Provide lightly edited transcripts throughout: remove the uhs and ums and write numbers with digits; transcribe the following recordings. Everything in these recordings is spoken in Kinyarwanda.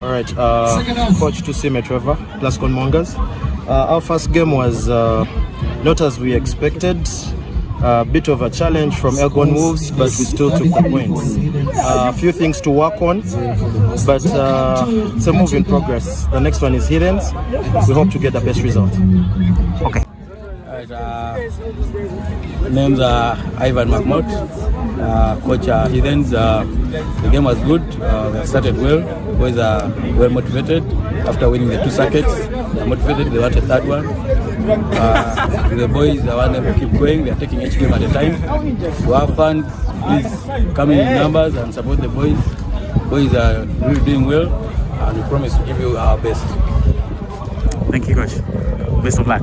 All right, coach to see Trevor, plus Conmongers. Our first game was not as we expected. A bit of a challenge from Elgon Wolves, but we still took the points. A few things to work on, but it's a move in progress. The next one is Hiddens. We hope to get the best result. Okay. Names are Ivan McMott, coach Hiddens. The game was good. We started well. The boys are well motivated. After winning the 2 circuits, they are motivated. They want a third one. The boys are want them to keep going. We are taking each game at a time. To have fun, please come in numbers and support the boys. Boys are really doing well, and we promise to give you our best. Thank you, coach. Best of luck.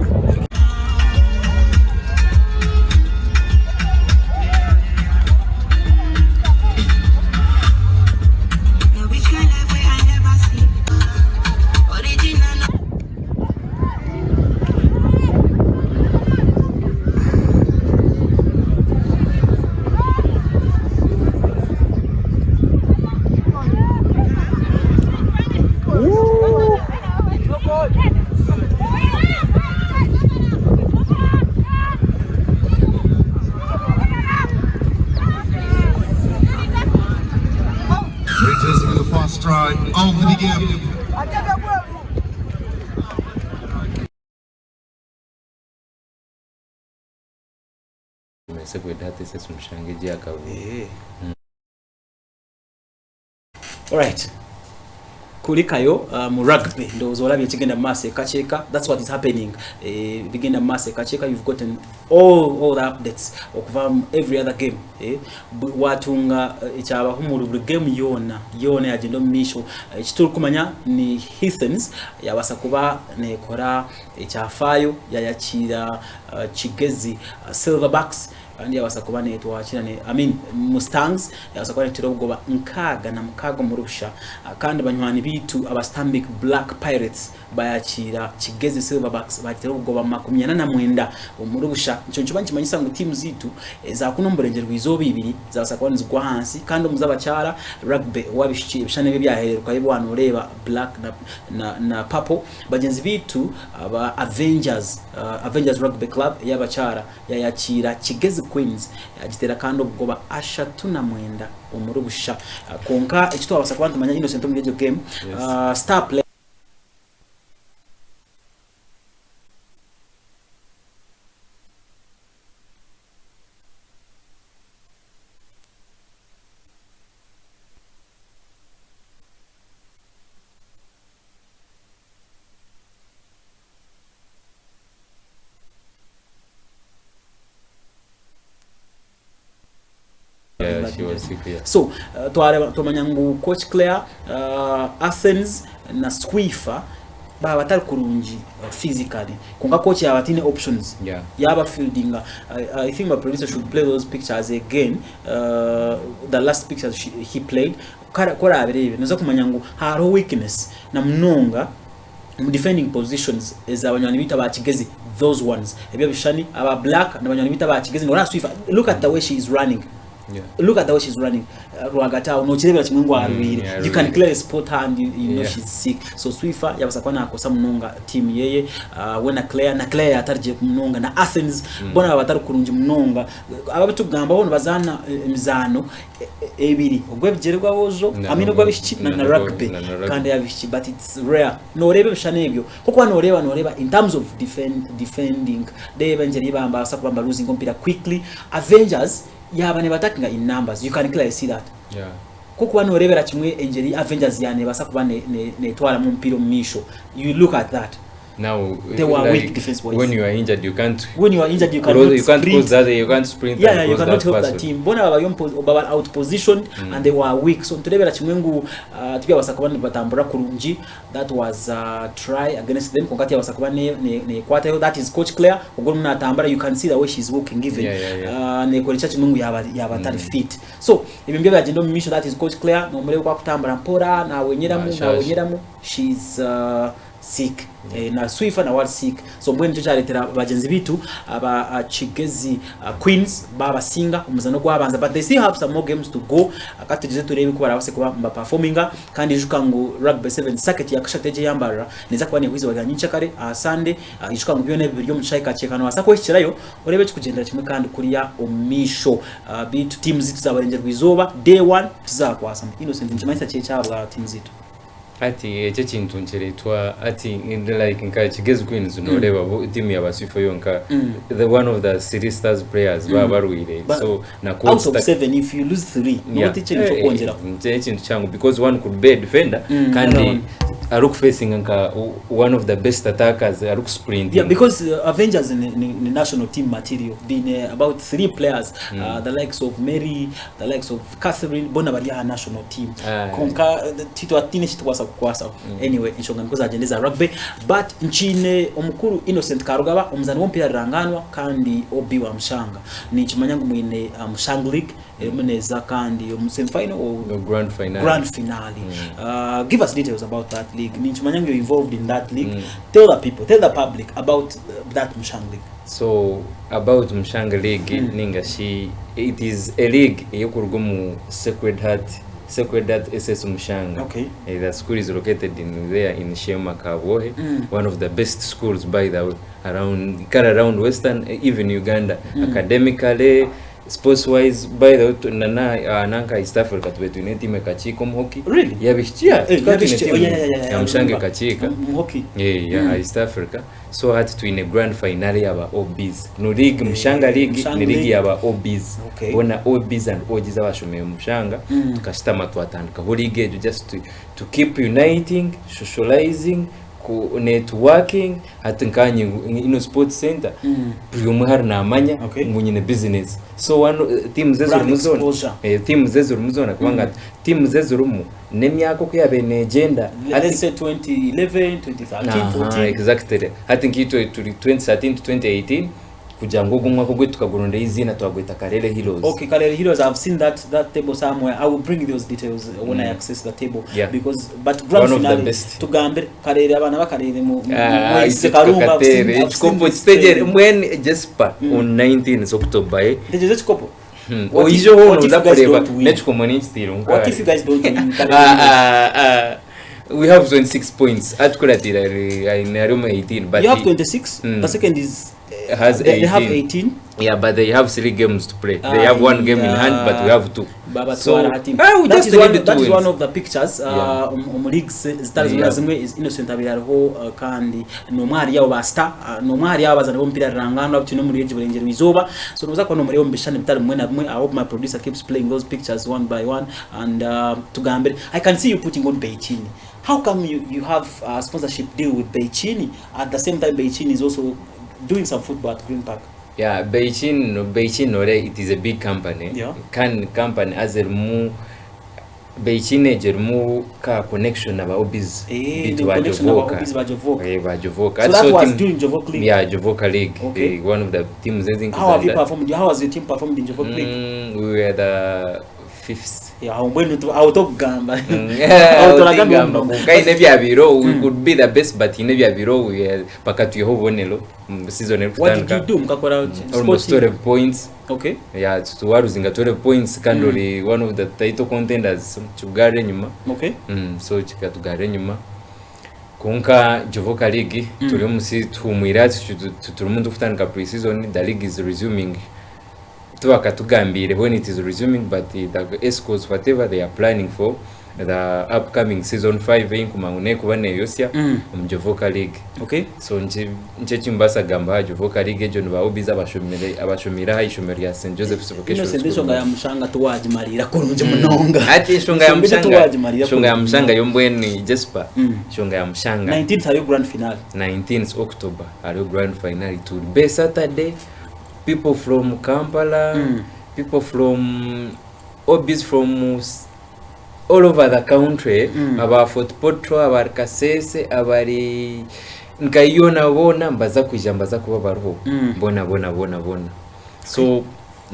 Over the game. All right. Kulikayo mu rugby ndozo olabye kigenda mass ekacheka. That's what is happening. Bigenda mass ekacheka. You've gotten all the updates okuva every other game. Watunga ekyaba humuru buli game yona yagenda misho ekitulu kumanya ni Hiddens yabasa kuba nekora ekyafayo yayachira Kigezi Silverbacks and yabasa kuba netwachira ne Mustangs yabasa kuba netiro kugoba nkaga na mukago murusha kandi banywani bitu abastambik Black Pirates bayachira Kigezi Silverbacks batiro kugoba 89 omurusha ncho banchimanyisa ngo team zitu za kunomborenje rwizo bibiri zabasa kuba nzigwa hansi kandi omuzabachara rugby wabishiki bishane byaheruka yibwana ureba Black na Purple bagenzi bitu aba Avengers Rugby Club yabachara yayachira Kigezi Queens yagitera kandi ubwoba ashatuna mwenda umurubusha konka ekitwa abasa kuba ntumanya innocent mu game star play so tumanyangu coach Claire Athens na Squifa baba batari kurungi physically kunga coach yabatine options yaba fielding. I think my producer should play those pictures again, the last pictures he played kora abirebe noza kumanyangu haro weakness na mnonga defending positions is abanyani bita ba Kigezi, those ones ebya bishani aba Black na abanyani bita ba Kigezi no Squifa. Look at the way she is running. Look at the way she's running. Rwagata no chirebe chimwengu arwiri. You can clearly spot her and you know she's sick. So Swifa yabasa kwana akosa mnonga team yeye wena Claire atarije mnonga na Athens bona batari kurunji mnonga ababitu gamba bono bazana mizano ebiri ogwebigerwa bozo amino gwabishiki na rugby kandi yabishiki, but it's rare no rebe bishanebyo kuko no reba in terms of defending they eventually bamba sakubamba losing compira quickly. Avengers yaba ne attacking in numbers, you can clearly see that. Kuko wano rebera chimwe injury Avengers yane basa kuba ne twala mu mpiro misho. You look at that. Now they were like, weak defense boys. When you are injured you can't cross that, you can't sprint. You cannot help the team. Bona baba out positioned and they were weak. So turebera chimwengu tubya basa kuba batambura kurunji. That was try against them konkati basa kuba ne quarter. That is coach Claire ugomuna atambara. You can see the way she's walking even ne kolecha chimwengu yaba tari fit. So ibimbe bagendo misho, that is coach Claire no murebe kwa kutambara mpora na wenyeramu she's sick na Swifa na World sick so mbwe nico cyaletera bagenzi bitu aba Chigezi Queens baba singa umuzano gwabanza but they still have some more games to go akatugeze turebe ko barabase kuba mba performinga kandi ijuka ngo rugby 7 circuit yakashateje yambara neza kwa ne hwizo baganyincha kare Sunday ijuka ngo byone byo mushayika cekano wasako ikirayo urebe kugenda kimwe kandi kuri ya omisho bitu teams zitu zabarengerwa izoba day 1 tuzakwasa Innocent njimanyisa cyabwa teams zitu ati ece kintu ncheretwa ati like nka Chigezi Queens noreba team ya Basifa yonka the one of the City Stars players baruire so na coach out of 7 if you lose 3 no teaching to kongera kintu changu because one could be a defender kandi aruk facing nka one of the best attackers aruk sprinting because Avengers in national team material been about 3 players the likes of Mary the likes of Catherine bona bari ya national team konka tito atine chitwasa kwasa anyway inshonga nkoza agendeza rugby but nchine omukuru Innocent Karugaba umuzani wompira ranganwa kandi obi wa mshanga ni chimanyangu mwine mshang league emuneza kandi semi final or grand finale give us details about that league ni chimanyangu you're involved in that league tell the public about that mshang league. So about mshang league ninga shi it is a league yokurugumu Sacred Heart SS Mshanga. Okay. The school is located in Shema Kabohe, one of the best schools by the way, around Western, even Uganda. Academically, sports wise, by the way, nanka East Africa tubetu team kachiko hockey. Really? Yabishia. Yeah. Mshanga kachika. Hockey. Yeah, East Africa. So had to in a grand finale aba OBs. No league Mshanga league ni league aba OBs. Okay. Bona OBs and OGs abashomeye Mshanga tukashitama twatandika ho league just to keep uniting, socializing, networking atinkanye ino sports center priyo hari namanya munyine business so one team zezuru muzona team zezuru muzona kubanga team zezuru mu nemyako kuyabe ne agenda let's say 2011 2013 14 exactly I think it was 2013 to 2018 kujango gumwa kogwe tukagurunda izina twagweta Karere Heroes. Okay, Karere Heroes, I've seen that table somewhere. I will bring those details when I access the table because but grand finale tugambe Karere abana bakarere mu Karumba Chikopo stage when Jesper on 19th October Teje Chikopo ijo hono ndakoreba netko money still what if you guys don't win we have 26 points atkulatira in room 18 but you have 26 the second is has they have 18 yeah but they have 3 games to play they have 1 game in hand but we have 2 so that is one of the pictures leagues zimwe is Innocent abirariho kandi no mwari yabo basta no mwari yabo bazana bompira rangano up to no muri ejiburengero izoba so noza kwa no muri yombishane bitari mwe na mwe. I hope my producer keeps playing those pictures one by one and tugambe I can see you putting on Beichini. How come you have a sponsorship deal with Beichini at the same time Beichini is also doing some football at Green Park? Yeah, Beijing it is a big company. Yeah. Company as a mu Beijing jermu ka connection aba obis Bajovoka. So that was during Jovoka League. Yeah, Jovoka League. Okay. One of the teams in How have you performed? How has your team performed in Jovoka League? We were the 5th. Yeah, when out gamba. We could be the best but in Biro we are pakatu yehobonelo season what did you do mkakora almost 12 points. Okay. Yeah, tuwaruzinga 12 points kandoli one of the title contenders chugare nyuma. Okay. So chikatugare nyuma konka Jovoka League turi musi tumwirati turumuntu kufutanga pre-season the league is resuming tuwakatugambire when it is resuming but the escorts whatever they are planning for the upcoming season 5 inkumangune kubane yosia Jovoka League. Okay. So nche chimbasa gamba Jovoka League ejo no baobiza abashomira ishomero ya St Joseph's Vocational School. Ino sendesho ya mshanga tuwaji marira kurunje munonga. Ati shonga ya mshanga yombweni Jesper. Shonga ya mshanga 19th are grand finale. 19th October are grand finale. It will be Saturday. People from Kampala, people from obis from all over the country, aba football aba kasese abari nkayona bona mbaza kujambaza kuba baruho bona so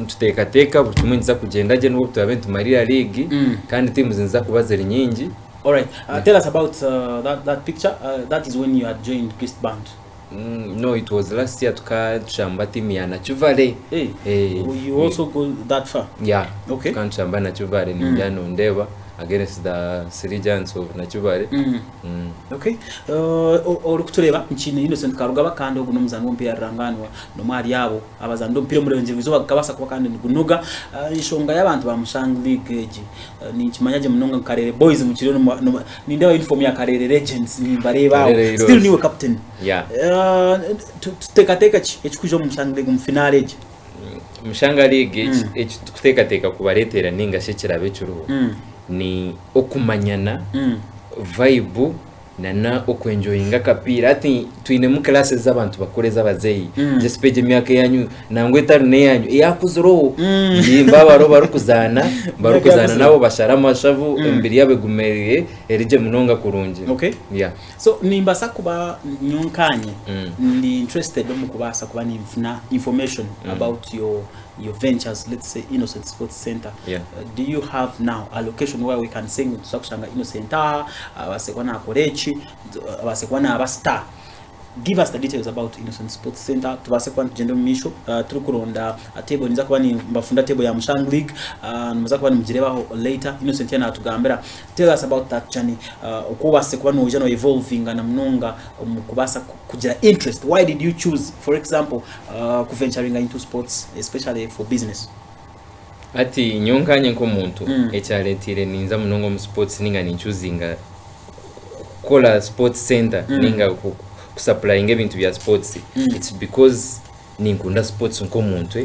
tutekateka butumwe nza kugenda je n'ubwo tubabentu marira league kandi timu zinza kubazera nyingi All right. Tell us about that picture. That is when you had joined Christ Band. No, it was last year tukachamba timu ya Nachuvale. You also go that far? Yeah. Okay. Tukachamba Nachuvale ni mjano ndeva against the three giants of Nachuvale. Okay. Olukutureba nchini Innocent Karugaba kandi oguno muzango mpira ranganwa no mali yabo abazando mpira murenje bizoba kabasa kwa kandi gunuga ishonga y'abantu ba Mushang League eji ni kimanyaje munonga Karere boys mu kirero ni ndewa uniform ya Karere Legends ni bareba still niwe captain. Yeah. Tutekateka ekikujo mu Mushang League mu finale eji Mushanga League tutekateka kubaretera ninga shekira becuru ni okumanyana vibe na okwenjoyinga kapira ati twine mu classes z'abantu bakoreza abazeyi just page myaka yanyu nangwe tarune yanyu yakuzuro yimbabaro barukuzana nabo bashara amashavu imbiri yabe gumereye erije munonga kurunje. Okay. Yeah. So nimbasa kuba nyonkanye ni interested mu kubasa kuba ni information about your ventures, let's say Innocent Sports Center. Yeah. Do you have now a location where we can sing tusakushanga Innocent abasekwana akorechi abasekwana abastar? Give us the details about Innocent Sports Center. Tubasekwana tugende mu misho turukuronda a table niza kuba ni mbafunda table ya Mushang League numuza kuba ni mugirebaho later. Innocent yana tugambera. Tell us about that journey uko basekwana ujano evolving na mnonga kubasa kugira interest. Why did you choose, for example, venturing into sports, especially for business? Ati nyonkanye nko muntu echaletire ninza munongo mu sports ninga ni choosing kola sports center ninga kusupplying ebintu bya sports. It's because ninkunda sports nko muntu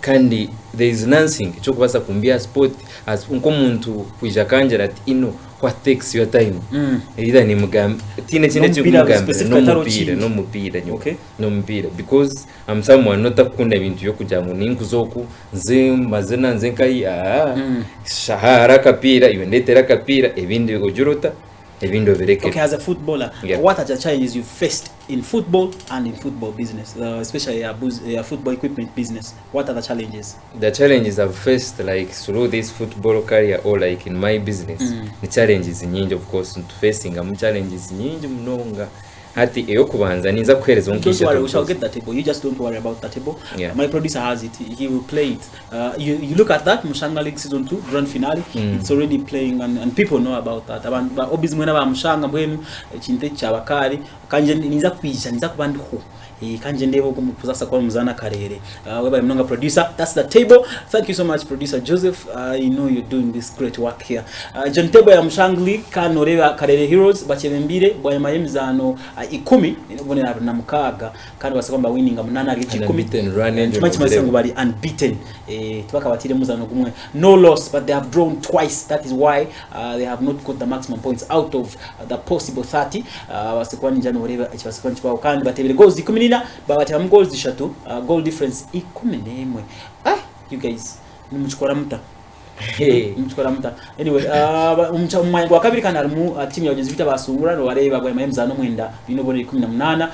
kandi there is nothing cyo kubasa kumbia sport as nko muntu kwija kanjera ati ino what takes your time either ni mugam tine cyo kumugambira no mupira because I'm someone not akunda ibintu yo kujya mu ninkuzoku nze mazena nze kai shahara kapira ibendetera kapira ebindi bigojurota ebindo bereke. Okay, as a footballer, what are the challenges you faced in football and in football business, especially football equipment business? What are the challenges? The challenges I've faced like through this football career or like in my business, the challenges nyingi of course facing challenges nyingi mnonga hati eyokubanza niza kuhereza onkisha. Don't worry, we shall get that table. You just don't worry about that table. My producer has it. He will play it. You look at that Mushanga League season 2 grand finale. It's already playing and people know about that. Abantu obizimwe na Mushanga mbwenu chinte cyabakari kanje niza kwisha niza kubanduko kanje ndebo kumupuzasa kwa muzana Karere. Whereby mnonga producer, that's the table. Thank you so much producer Joseph. I know you're doing this great work here. John table ya Mushanga League kanoreba Karere Heroes bachebembire bwa mayemzano 10 nibonera na mukaga kandi basekomba winning amunana against 10 match masengo bari unbeaten tubaka batire muzano gumwe no loss but they have drawn twice. That is why they have not got the maximum points out of the possible 30 basekwani njano oreba basekwani chwa kandi batebere goals 10 babatira mu goals 3 goal difference 11. You guys nimuchukora muta mchukora muta anyway umwango wa kabiri kana alimu timu ya Ujenzi Vita basungura no bareba bwa mayemzano mwenda bino bone 18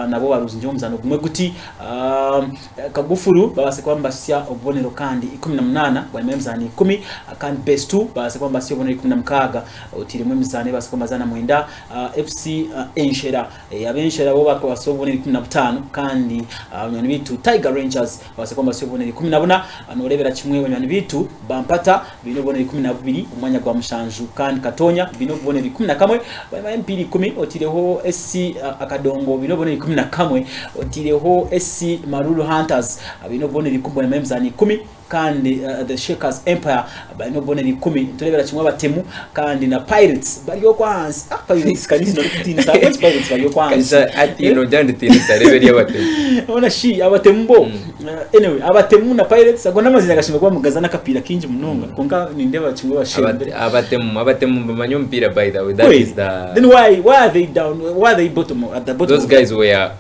nabo baruzi nje umzano gumwe guti kagufuru babase kwamba sia obonero kandi 18 bwa mayemzani 10 kandi best 2 babase kwamba sia obonero 16 utire mu mizane base kwamba zana mwenda FC Enshera yabenshera bo bakwa basobonero 15 kandi abanyani bitu Tiger Rangers babase kwamba sia obonero 14 anorebera kimwe abanyani bitu pata bino boneri 12 umwanya gwa Mushanju kandi Katonya bino boneri 11 ba mpiri 10 otireho SC Akadongo bino boneri 11 otireho SC Marulu Hunters bino boneri 10 kandi the Shakers Empire bino boneri 10 turebera kimwe abatemu kandi na Pirates bari yo kwansi Pirates kanisi no kutinza Pirates bari yo kwansi ati no jandi tinisa reberi abatemu ona shi abatembo anyway abatemu na Pirates agona amazina gashimwe kwa mugazana kapira kinji munonga konka nindeba kimwe bashimbe abatemu bamanyo mpira by the way that is the then why are they down, why are they bottom at the bottom? Those guys were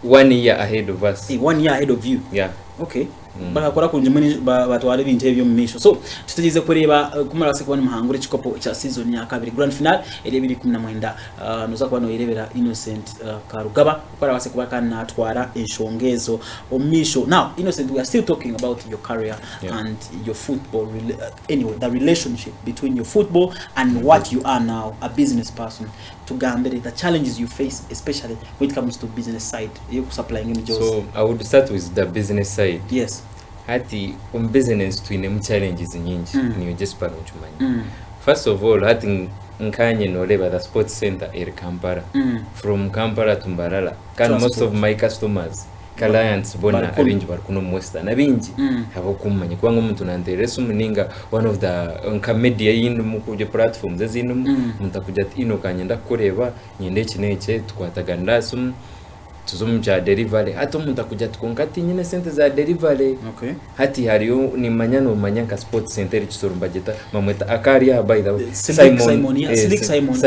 1 year ahead of us. 1 year ahead of you. Yeah. Okay. bakakora kunje muri batware ibintu ebyo mu misho. So tutegeze kureba kumara se kubona muhangure chikopo cha season ya kabiri grand final ere 2019 noza kubano irebera Innocent Karugaba ukora base kuba kana atwara enshongezo omisho. Now Innocent, we are still talking about your career and your football anyway, the relationship between your football and what you are now, a business person. To Gambia, the challenges you face, especially when it comes to business side, you supplying images. So I would start with the business side. Yes. Hati business twine challenges nyingi niyo just para uchumanya. First of all, hati nkanye noleba the sports center in Kampala. From Kampala to Mbarara. Can most of my customers clients bona abinji barukuno mwesta nabinji habo kumanya kwanga umuntu nanteresa umuninga one of the media yindi mukuje platforms zino mutakuja ino kanyenda kureba nyende kineke twataganda sum tuzumja delivery hata mutakuja tukonkati nyine sente za delivery. Okay. Hati hariyo ni manyano manyanga sports center chisorumba jeta mamweta akaria by the way Simon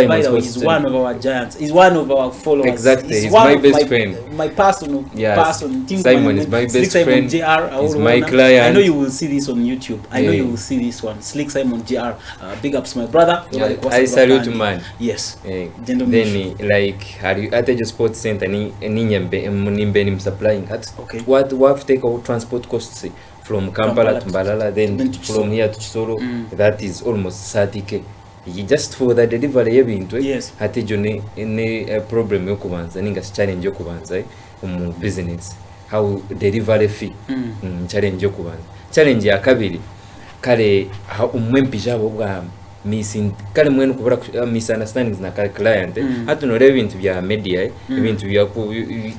by the way is one of our giants, is one of our followers. Exactly, he's my best friend, my personal person. Simon is my best friend, he's my client. I know you will see this on YouTube. I know you will see this one. Slick Simon JR, big ups my brother. I salute man. Yes. Then like hari at the sports center ni nimbe ni supplying at what take our transport costs from Kampala to Mbarara, then from here to Chisoro. That is almost 30k just for the delivery ebintu. Yes. Hati jone any problem yokubanza ninga challenge yokubanza mu business how delivery fee challenge yokubanza. Challenge ya kabiri kale umwempi jabo bwa missing kale mwenu kubura misunderstandings na kale client hatu no ibintu bya media ibintu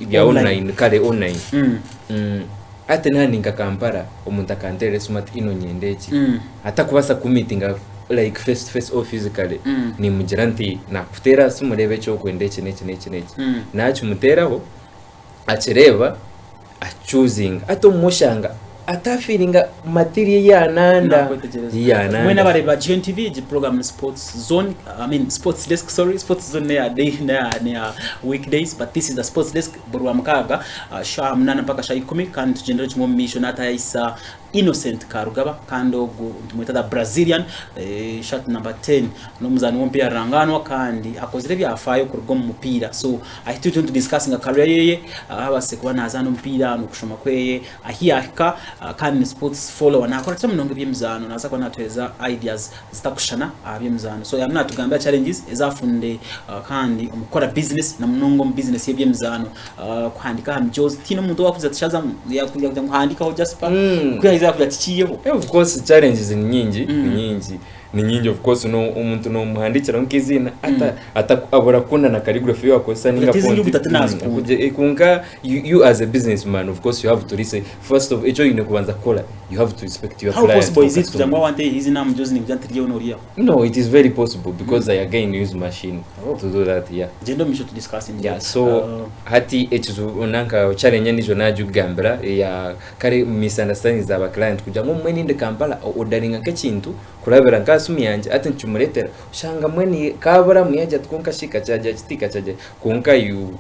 bya online kale online ate nani nga Kampala omuntu akantere smart ino nyendeki atakubasa ku meeting like face to face or physically ni mugiranti na kutera sumurebe cyo kwendeke neke nacu muteraho akireba a choosing ato mushanga ata feeling material ya nanda when abareba Gntv the program sports zone, I mean sports desk, sorry, sports zone near weekdays, but this is the sports desk borwa mkaga sha mnana mpaka sha 10 kandi tugendera chimo mission ata isa Innocent Karugaba kando tumwita the Brazilian shot number 10 no muzani wompia ranganwa kandi akozire byafayo kurugo mu mupira. So I still want to discussing a career yeye abase kuba nazana mpira no kushoma kweye ahiyaka kandi sports follower nakora cyo mnonge byemzano naza kwa natweza ideas zitakushana abyemzano. So yamna tugambya challenges ezafunde kandi umukora business na mnongo business yebyemzano kwandika mjozi tino muntu wakuza tshaza yakuja kuhandika ho just pa of course challenges ni nyingi of course no umuntu no muhandikira nkizina ata abura kuna na calligraphy yako sa ninga font kunka you as a businessman of course you have to listen first of echo ine kubanza kola you have to respect your client. How possible is it kujangwa one day hizi namu jozi ni mjantiri onoria? No, it is very possible because I again use machine to do that. Jendo misho to discuss in so hati echo unanka challenge nizo naju gambra ya kare misunderstandings aba client kujangwa mweni inde Kampala ordering nk'ekintu kurabera nkasumi yanje ati nchumuletera ushanga mweni kabura muyaje tkonka shika chaje chitika chaje konka you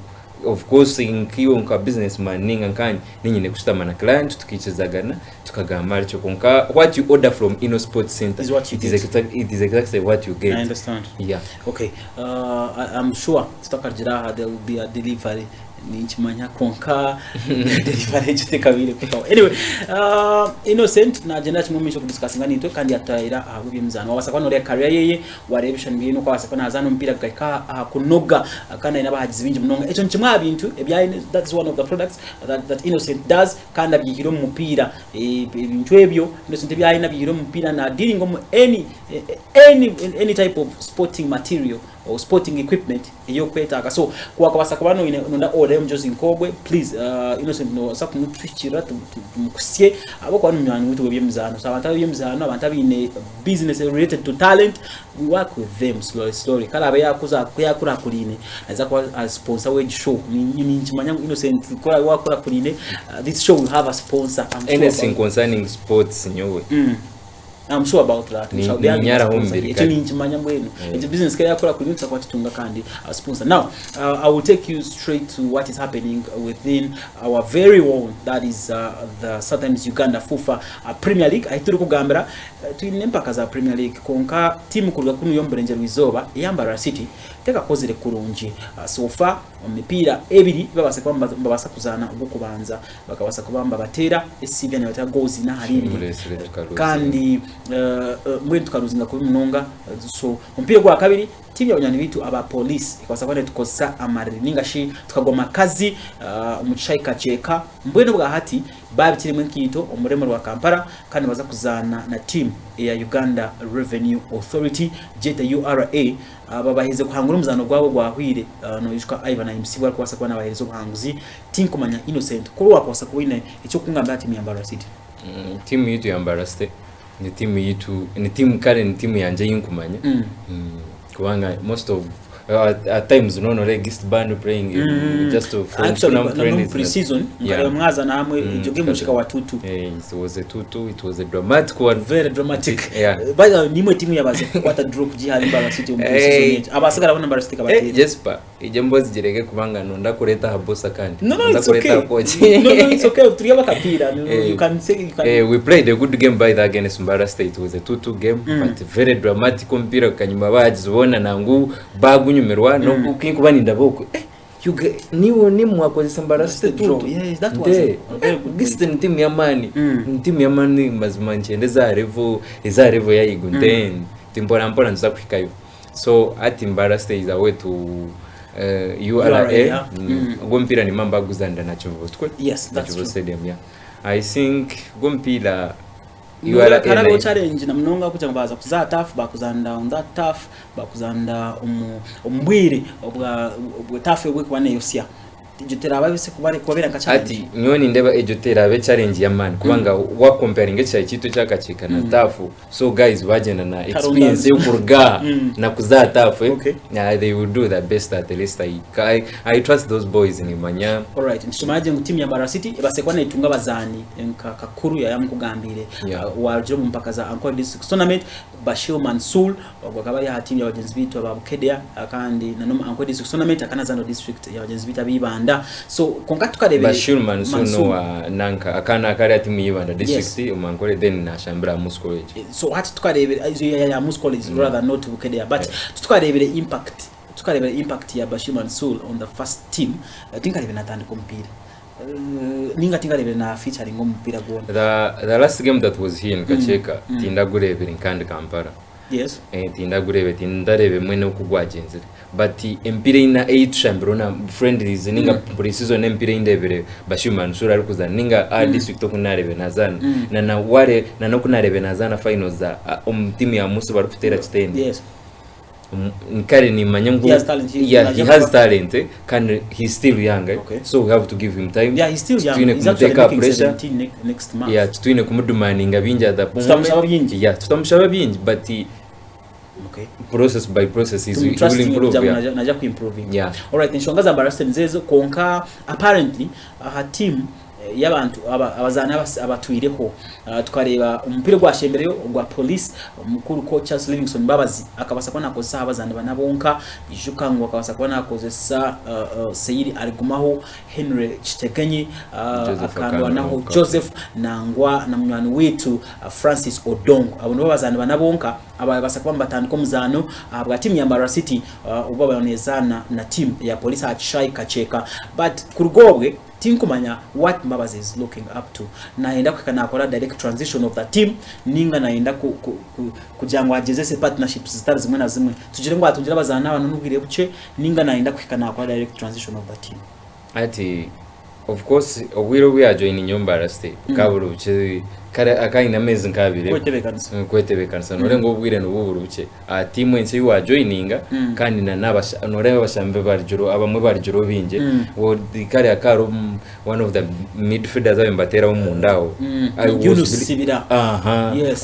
of course inkiyo nka businessman ninga nkanye ninyine kusitama na client tukichezagana tukagamba cyo konka what you order from Inno Sports Center it is exactly what you get. I understand. Yeah. Okay. I'm sure tutakarjira there will be a delivery nichimanya konka delivery chitekabire kwa. Anyway, Innocent na agenda chimumisho kudiscussing nitwe kandi ataira ahubye mzano wabasakwa no career yeye warebisha ngino kwa wasakwa nazana mpira gaika kunoga kana ina bahagize bingi munonga echo nchimwa bintu ebya that's one of the products that Innocent does kandi abyihiro mu mupira ibintu ebyo Innocent ebya ina byihiro mu mupira na dealing on any type of sporting material or sporting equipment iyo kwetaka. So kwa kabasakwa bano inonda order mjozi nkobwe please Innocent no sakumutwikira tumukusye abo kwa numyani witu byemzano so abantu byemzano abantu bine business related to talent we work with them slowly kala aba yakuza kuyakura kuline aza kwa sponsor we show ni nchimanya Innocent kwa wakura kuline this show will have a sponsor. Anything concerning sports nyowe I'm sure about that. Ni nyara hombiri. Echo ni nchimanya mbwenu. Echo business kaya yakora kunyutsa kwa titunga kandi sponsor. Now, I will take you straight to what is happening within our very own, that is the Southern Uganda FUFA Premier League. Ahituri kugambira tuinempaka za Premier League konka timu kuruga kunu yomberenje Rwizoba Mbarara City teka kozire kurungi so far omipira ebiri babase kwamba babasa kuzana ubukubanza bakabasa kubamba batera esive ne batera goals na hariri kandi mwe tukaruzinga kubi munonga so omupira gwa kabiri timu y'abanyani bitu aba police ikabasa kwane tukosa amariri ningashi tukagoma kazi umucaika cheka mbwene bwa hati babitire mu nkito omuremo wa Kampala kandi baza kuzana na team ya Uganda Revenue Authority jeta URA babahize kuhangura umuzano gwabo gwahwire no yishwa Ivan MC bwa kwasa kwa nabaherezo buhanguzi team kumanya Innocent kuri wakwasa kuwine icyo kungamba team ya Mbarara City team yitu ya Mbarara City ni team yitu ni team kare ni team yanje yinkumanya kubanga most of at times no against band playing just to pre-season mwaza namwe ijo game mushika wa 2-2 it was a 2-2 it was a dramatic one very dramatic by the nimwe timu yabaze kwata draw kujihali Mbarara City mu pre-season abasigara bona Mbarara City kabati jespa ijembo zirege kubanga nonda kureta habosa kandi nda kureta coach no it's okay turiya bakapira you can say we played a good game by the against Mbarara State. It was a 2-2 game but very dramatic mpira kanyuma bagizibona nangu bagunyumerwa no kukinkubani ndaboko niwo nimwakoze Mbarara State yes that was this team ya mani team ya mani mazimanje za revo ya igunten timbora mpora nza kwikayo so at Mbarara State is a way to URA gompira ni mamba guzanda na Kivu yes that's true stadium I think gompira URA karago challenge na mnonga kucha mbaza kuza tough bakuzanda on that tough bakuzanda umbwire obwa tough we kwane yosia ijotera babise kubare kubera ka challenge ati nyoni ndeba ijotera be challenge ya man kubanga wa comparing cya kitu cyakacika na tafu so guys bagenda na experience yo kurga na kuza tafu they will do the best at least I trust those boys in Manya. All right ntumaje ngo team ya Mbarara City base kwana itunga bazani kakuru ya yamukugambire waje mu mpaka za Anko District Tournament Bashir Mansour bakaba ya team ya abagenzi bitu ababukedea kandi na no Anko District Tournament akana zano district ya abagenzi bitu abibanda so konka tukarebere Bashir Mansour no nanka akana akari team yibanda district umankore then na Shambra Mus College so hati tukarebere ya Mus College rather not bukedea but tukarebere impact ya Bashir Mansour on the first team tinkarebe natandika mpira ninga tingarebe na featuring mpira gona the last game that was here in Kacheka tindagurebere kandi Kampala yes tindagurebe tindarebe mwene ukugwagenze but empire ina 8 champion friendlies ninga pre-season empire indebere Bashir Mansour ari kuzana ninga district okunarebe nazana na ware na nokunarebe nazana finals za team ya Musu bari kutera chitendi yes Nkari ni manyangu he has talent can he's still young so we have to give him time he's still young he's actually making 17 next month tuine kumudumaninga binja da tutamushaba binji but process by process is will improve naja ku improve all right nshongaza Mbarara City nzezo konka apparently team y'abantu abazana abatuireho tukareba umupira gwa shembereyo gwa police umukuru coach Livingston Babazi akabasa kwana koza abazana banabonka ijukango akabasa kwana kozesa Seyiri Argumaho Henry Chitegenyi akandwa naho Joseph Nangwa na mnyani wetu Francis Odong abo bazana banabonka ababasa kwamba batandiko muzano abwa team ya Mbarara City ubabanezana na team ya police achai kacheka but kurugobwe tinkumanya what Mbabazi is looking up to naenda kwikana akora direct transition of the team ninga naenda kujangwa ajezese partnerships zitari zimwe na zimwe tugire ngo atungira bazana abantu nubwire buce ninga naenda kwikana akora direct transition of the team ati of course we are joining Mbarara State kaburu buce kare akaina mezi nkabire kwetebekanisa norengo ubwire no buburuke team ense you are joining kandi na noreba bashambe barijoro abamwe barijoro binje wo kare akaro one of the midfielders abembatera mu ndawo I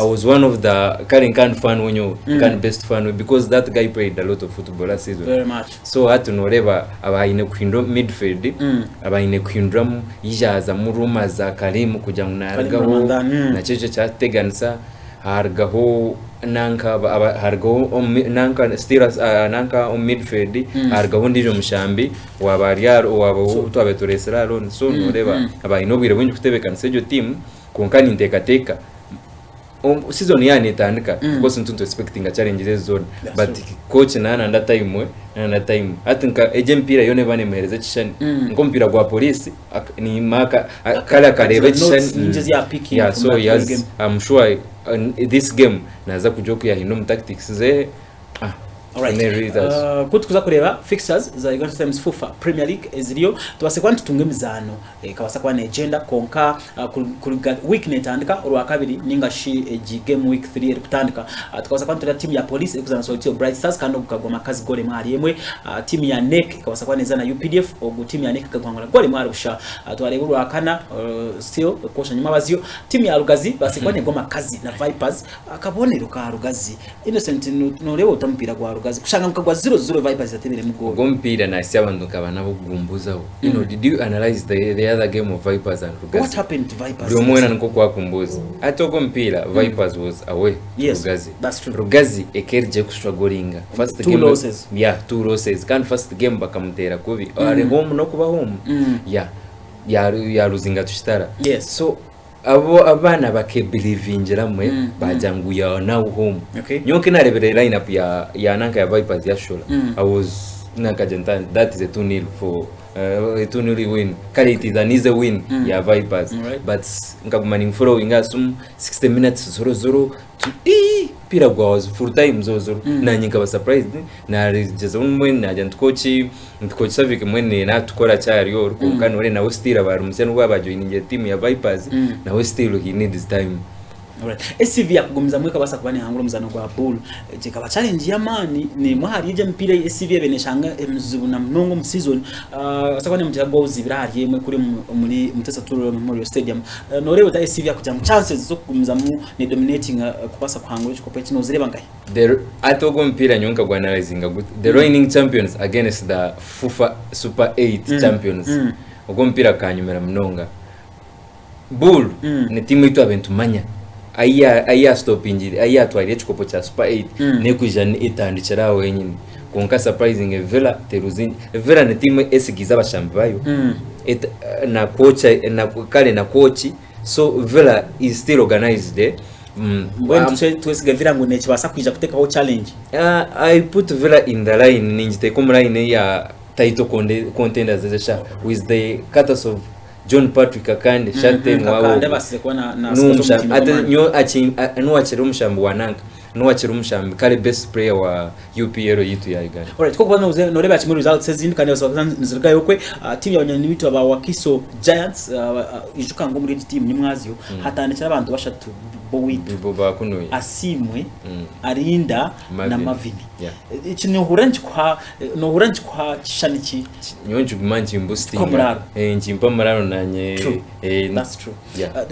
was one of the current can fan when you can best fan because that guy played a lot of football last season very much so hatu noreba abayine kwindo midfield abayine kwindram yijaza mu ruma za Karimu kujya munaragaho na cyeje cyateganisa hargaho nanka hargaho nanka still nanka midfield hargaho ndijo mushambi wabaryaro wabo twabeturesera ron so noreba abayinobwire bunyi kutebekana sejo team konkani ntekateka season yani itandika because ntuntu expecting a challenge zone but coach nana time atinka ejempira yone bane mehereza chishani ngompira gwa police ni maka kala karebe chishani yeah so yes I'm sure this game naza kujoku ya hino tactics ze alright kutukuza kureba fixtures za Uganda Times FUFA Premier League eziriyo tubase kwa ntutunge mizano kabasa kwa agenda konka week netandika urwa kabiri ninga shi game week 3 kutandika tukabasa kwa ntera team ya police ekuzana solitio Bright Stars kandi okugwa makazi gole mari yemwe team ya NEC kabasa kwa neza na UPDF ogu team ya NEC kagwangala gole mari usha twareba urwa kana still kosha nyuma bazio team ya Rugazi base kwa ngoma kazi na Vipers akabonero ka Rugazi Innocent noreba utampira gwa Rugazi kushanga mukagwa 0-0 Vipers yatebere mugo gompira na siabantu kabana bugumbuza did you analyze the other game of Vipers and Rugazi? What happened to Vipers? Romwena nko kwa kumbuza atoko mpira Vipers was away. Yes, Rugazi. That's true. Rugazi ekerje kustrugglinga first two game losses. Yeah, 2 losses kan first game bakamutera kubi are home no kuba home ya luzinga tushitara. Yes, so abo abana bakebelivingira mwe bajangu ya now home. Okay. Nyoke na rebere lineup ya nanka ya Vipers ya shola. I was nanka Jantan, that is a 2-0 for a 2-0 win. Kali it is an easy win ya Vipers. Right. But ngabumani following asum 60 minutes 0-0 to Piragwa was full time 0-0 na nyinga ba surprised na just one na agent coach Savik mwene na tukora cyariyo rukukana ore na Westira barumsene rwa bajoininge team ya Vipers na Westira he needs time. Alright. SCV yakugumza mweka basa kubane hanguro muzano gwa bull jekaba challenge ya mani ni mwahari yeje mpira SCV beneshanga emzubu na mnongo mu season asakwane mutya goals birahari yemwe kuri muri Mutesa Turo Memorial Stadium norewe ta SCV yakuja mu chances zo kugumza mu ni dominating kubasa kuhangura chiko pete no zireba ngai the atogo mpira nyonka gwa analyzing good the reigning champions against the FUFA Super 8 champions ugo mpira kanyumera mnonga bull ni timu itu abentumanya aya stop injiri aya twari chikopo cha Super 8 nekujana itandikira wenyine konka surprising Villa teruzini Villa ni timu esigiza abashambi bayo na coach na kale na coach so Villa is still organized when twesiga Villa ngo nekibasa kwija kuteka ho challenge I put Villa in the line ninjite kom line ya title contenders zesha with the cutters of John Patrick Akande Shanten wao ate nyo achira umushambi wananga no achira umushambi kale best player wa UPL yitu ya Uganda. Alright, koko bano noreba chimu results sezindi kandi nzirga yokwe team yabanyani bitu aba Wakiso Giants ijuka ngo muri team nyimwazyo hatandikira abantu bashatu bo bakunuye Asimwe Arinda na Mavini iki nohuranji kwa kishaniki nyonje gumanji mbustinga njimpa mararo nanye that's true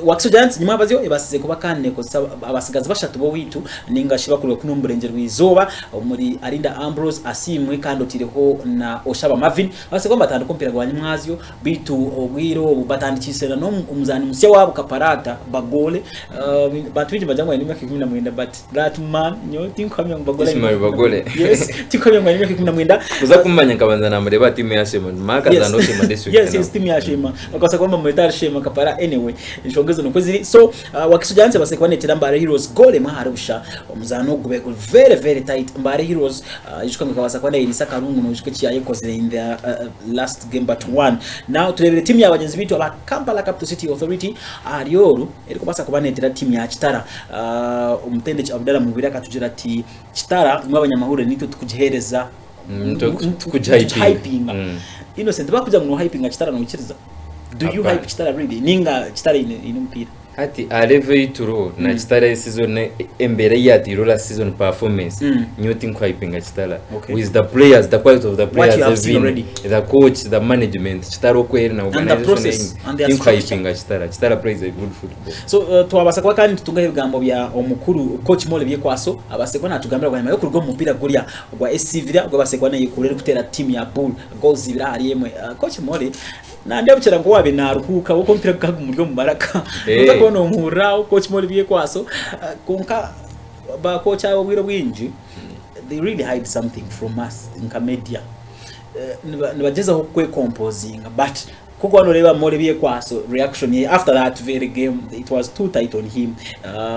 Wakiso Giants nyuma baziyo ebasize kuba kane ko abasigaza bashatu bo witu ninga shibakurwe kunumburenge rwizoba muri Arinda Ambrose Asimwe kandi otireho na Oshaba Mavin base ko batandika mpira gwa nyimwazyo bitu obwiro batandikisera no umuzani musya wabo kaparata bagole batwije bajangwa ni myaka 19 but that man nyo tinkamye bagole yes tinkamye ngwa ni myaka 19 uza kumanya kabanza na mureba timu ya Shema maka za no Shema this week yes timu ya Shema bakasa kwamba mwetari Shema kapara anyway nshongezo no kwiziri so Wakiso Giants base kwa netira Mbarara Heroes gole maharusha umuzano gube very very tight Mbarara Heroes yishika mukabasa kwa Irisa Karungu no yishike cyaye kozire in the last game but one now turebere timu ya bagenzi bitu aba Kampala Capital City Authority ariyoru eriko basa kuba netira timu ya Kitara umutende Abdalla mubira akatugira ati Kitara mwa abanyamahuriro nito tukujihereza hyping Innocent bakuja mu hyping Kitara no ukiriza do you hype Kitara really ninga Kitara inompira hati aleve ituro na Kitara season embere ya tirola season performance nyoti nkwipinga Kitara with the players the quality of the players the coach the management Kitara okwera na organization nkwipinga Kitara plays a good football so twabasa kwa kandi tutunga ibigambo bya omukuru coach Mole bye kwaso abasekwa natugambira kwa yo kurwo mupira guriya gwa SC Villa gwa basekwa na yikurere gutera team ya Bull goals ibira hari yemwe coach Mole na ndio bicara ngo wabe naruhuka uko mpira kagumuryo mubaraka uza kubona umura coach Mole biye kwaso konka ba coach abo bwiro bwinji they really hide something from us in media nibageza ho kwe composing but kuko wano reba Mole biye kwaso reaction ye after that very game it was too tight on him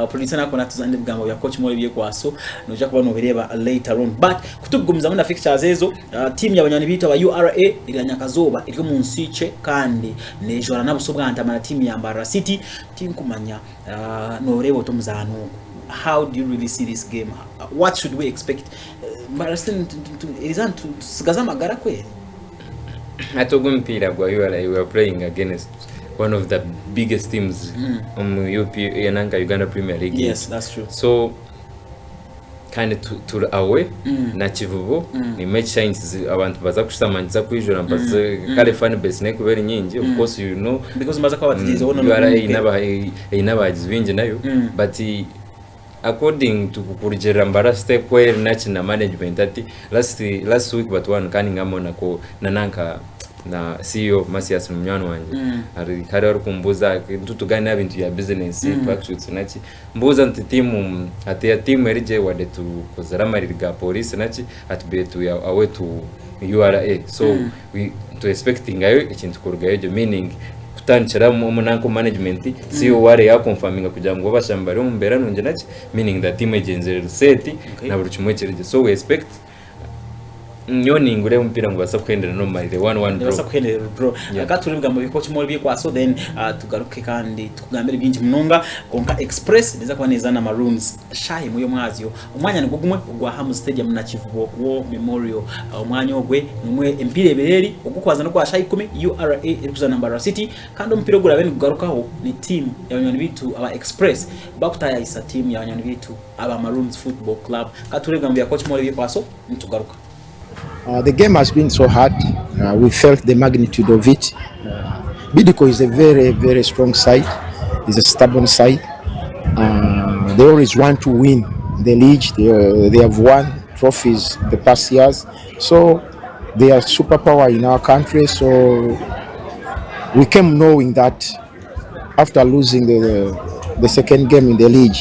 producer nako natuzande bwambo ya coach Mole biye kwaso noja kuba no bireba later on but kutugumza mu na fixtures ezo team y'abanyani bita ba URA iranyakazoba iri mu nsice kandi nejora nabusobwa ntamana team ya Mbarara City team kumanya no rebo tomuzanu. How do you really see this game? What should we expect? Mbarara City to sigaza magara kweli. Atogumpira gwa you were playing against one of the biggest teams UP yananga Uganda Premier League. Yes, that's true. So kind of to away na Kivubo ni match changes abantu baza kushamanyiza kwijora mbaze kale fan base ne kubera nyingi of course you know because maza kwa batize ono inabagize bingi nayo but according to kukurujera Mbarara step where na management ati last week but one kani ngamona ko nananka na CEO Masias Mnyano wanje ari kumbuza tutugana abintu ya business practice nachi mbuza nti timu ati ya timu erije wade tu kuzaramarira police nachi atbe tu ya awe tu URA so we to expecting ayo ikintu kurugayo meaning kutanchira mu nanko management CEO ware ya confirming kugira ngo bashambare mu mbera nunje nachi meaning that team agenzere set na buri kimwe kirije so we expect nyoni ngure mpira ngo basa kwendera no marire 1-1 draw basa kwendera draw akaturibwa mu bikochi Mole biye kwaso then tugaruke kandi tukugambira byinji munonga konka express neza kwa neza na maroons shayi muyo mwazyo umwanya ni gugumwe gwa Hamu Stadium na Kivubo wo memorial umwanya ogwe numwe empire ebereri ogukwaza no kwa shayi 10 URA iri kuzana Mbarara City kandi umpira ogura bene kugarukaho ni team y'abanyoni bitu aba express bakutaya isa team y'abanyoni bitu aba Maroons Football Club katuribwa mu bikochi Mole biye kwaso nitugaruka. The game has been so hard. We felt the magnitude of it. Bidco is a very, very strong side. It's a stubborn side. They always want to win the league. They have won trophies the past years. So they are superpower in our country. So we came knowing that after losing the second game in the league,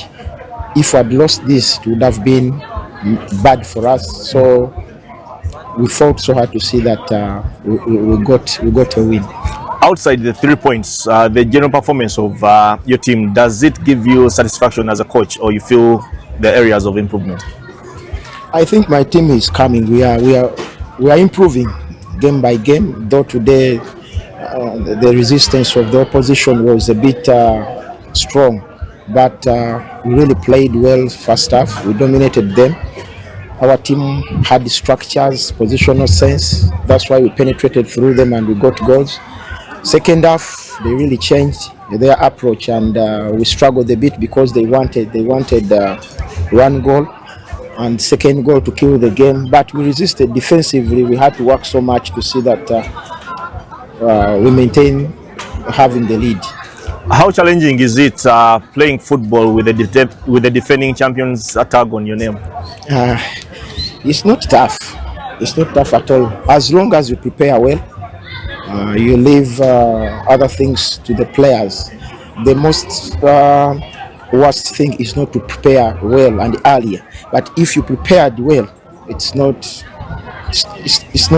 if we had lost this, it would have been bad for us. So we fought so hard to see that we got a win. Outside the 3 points, the general performance of your team, does it give you satisfaction as a coach, or you feel the areas of improvement? I think my team is coming. We are improving game by game. Though today the resistance of the opposition was a bit strong, but we really played well first half. We dominated them. Our team had structures, positional sense. That's why we penetrated through them and we got goals. Second half, they really changed their approach and we struggled a bit because they wanted one goal and second goal to kill the game. But we resisted defensively. We had to work so much to see that we maintain having the lead. How challenging is it playing football with the defending champions tag on your name? It's not tough. It's not tough at all. As long as you prepare well, you leave other things to the players. The most worst thing is not to prepare well and earlier. But if you prepared well, it's not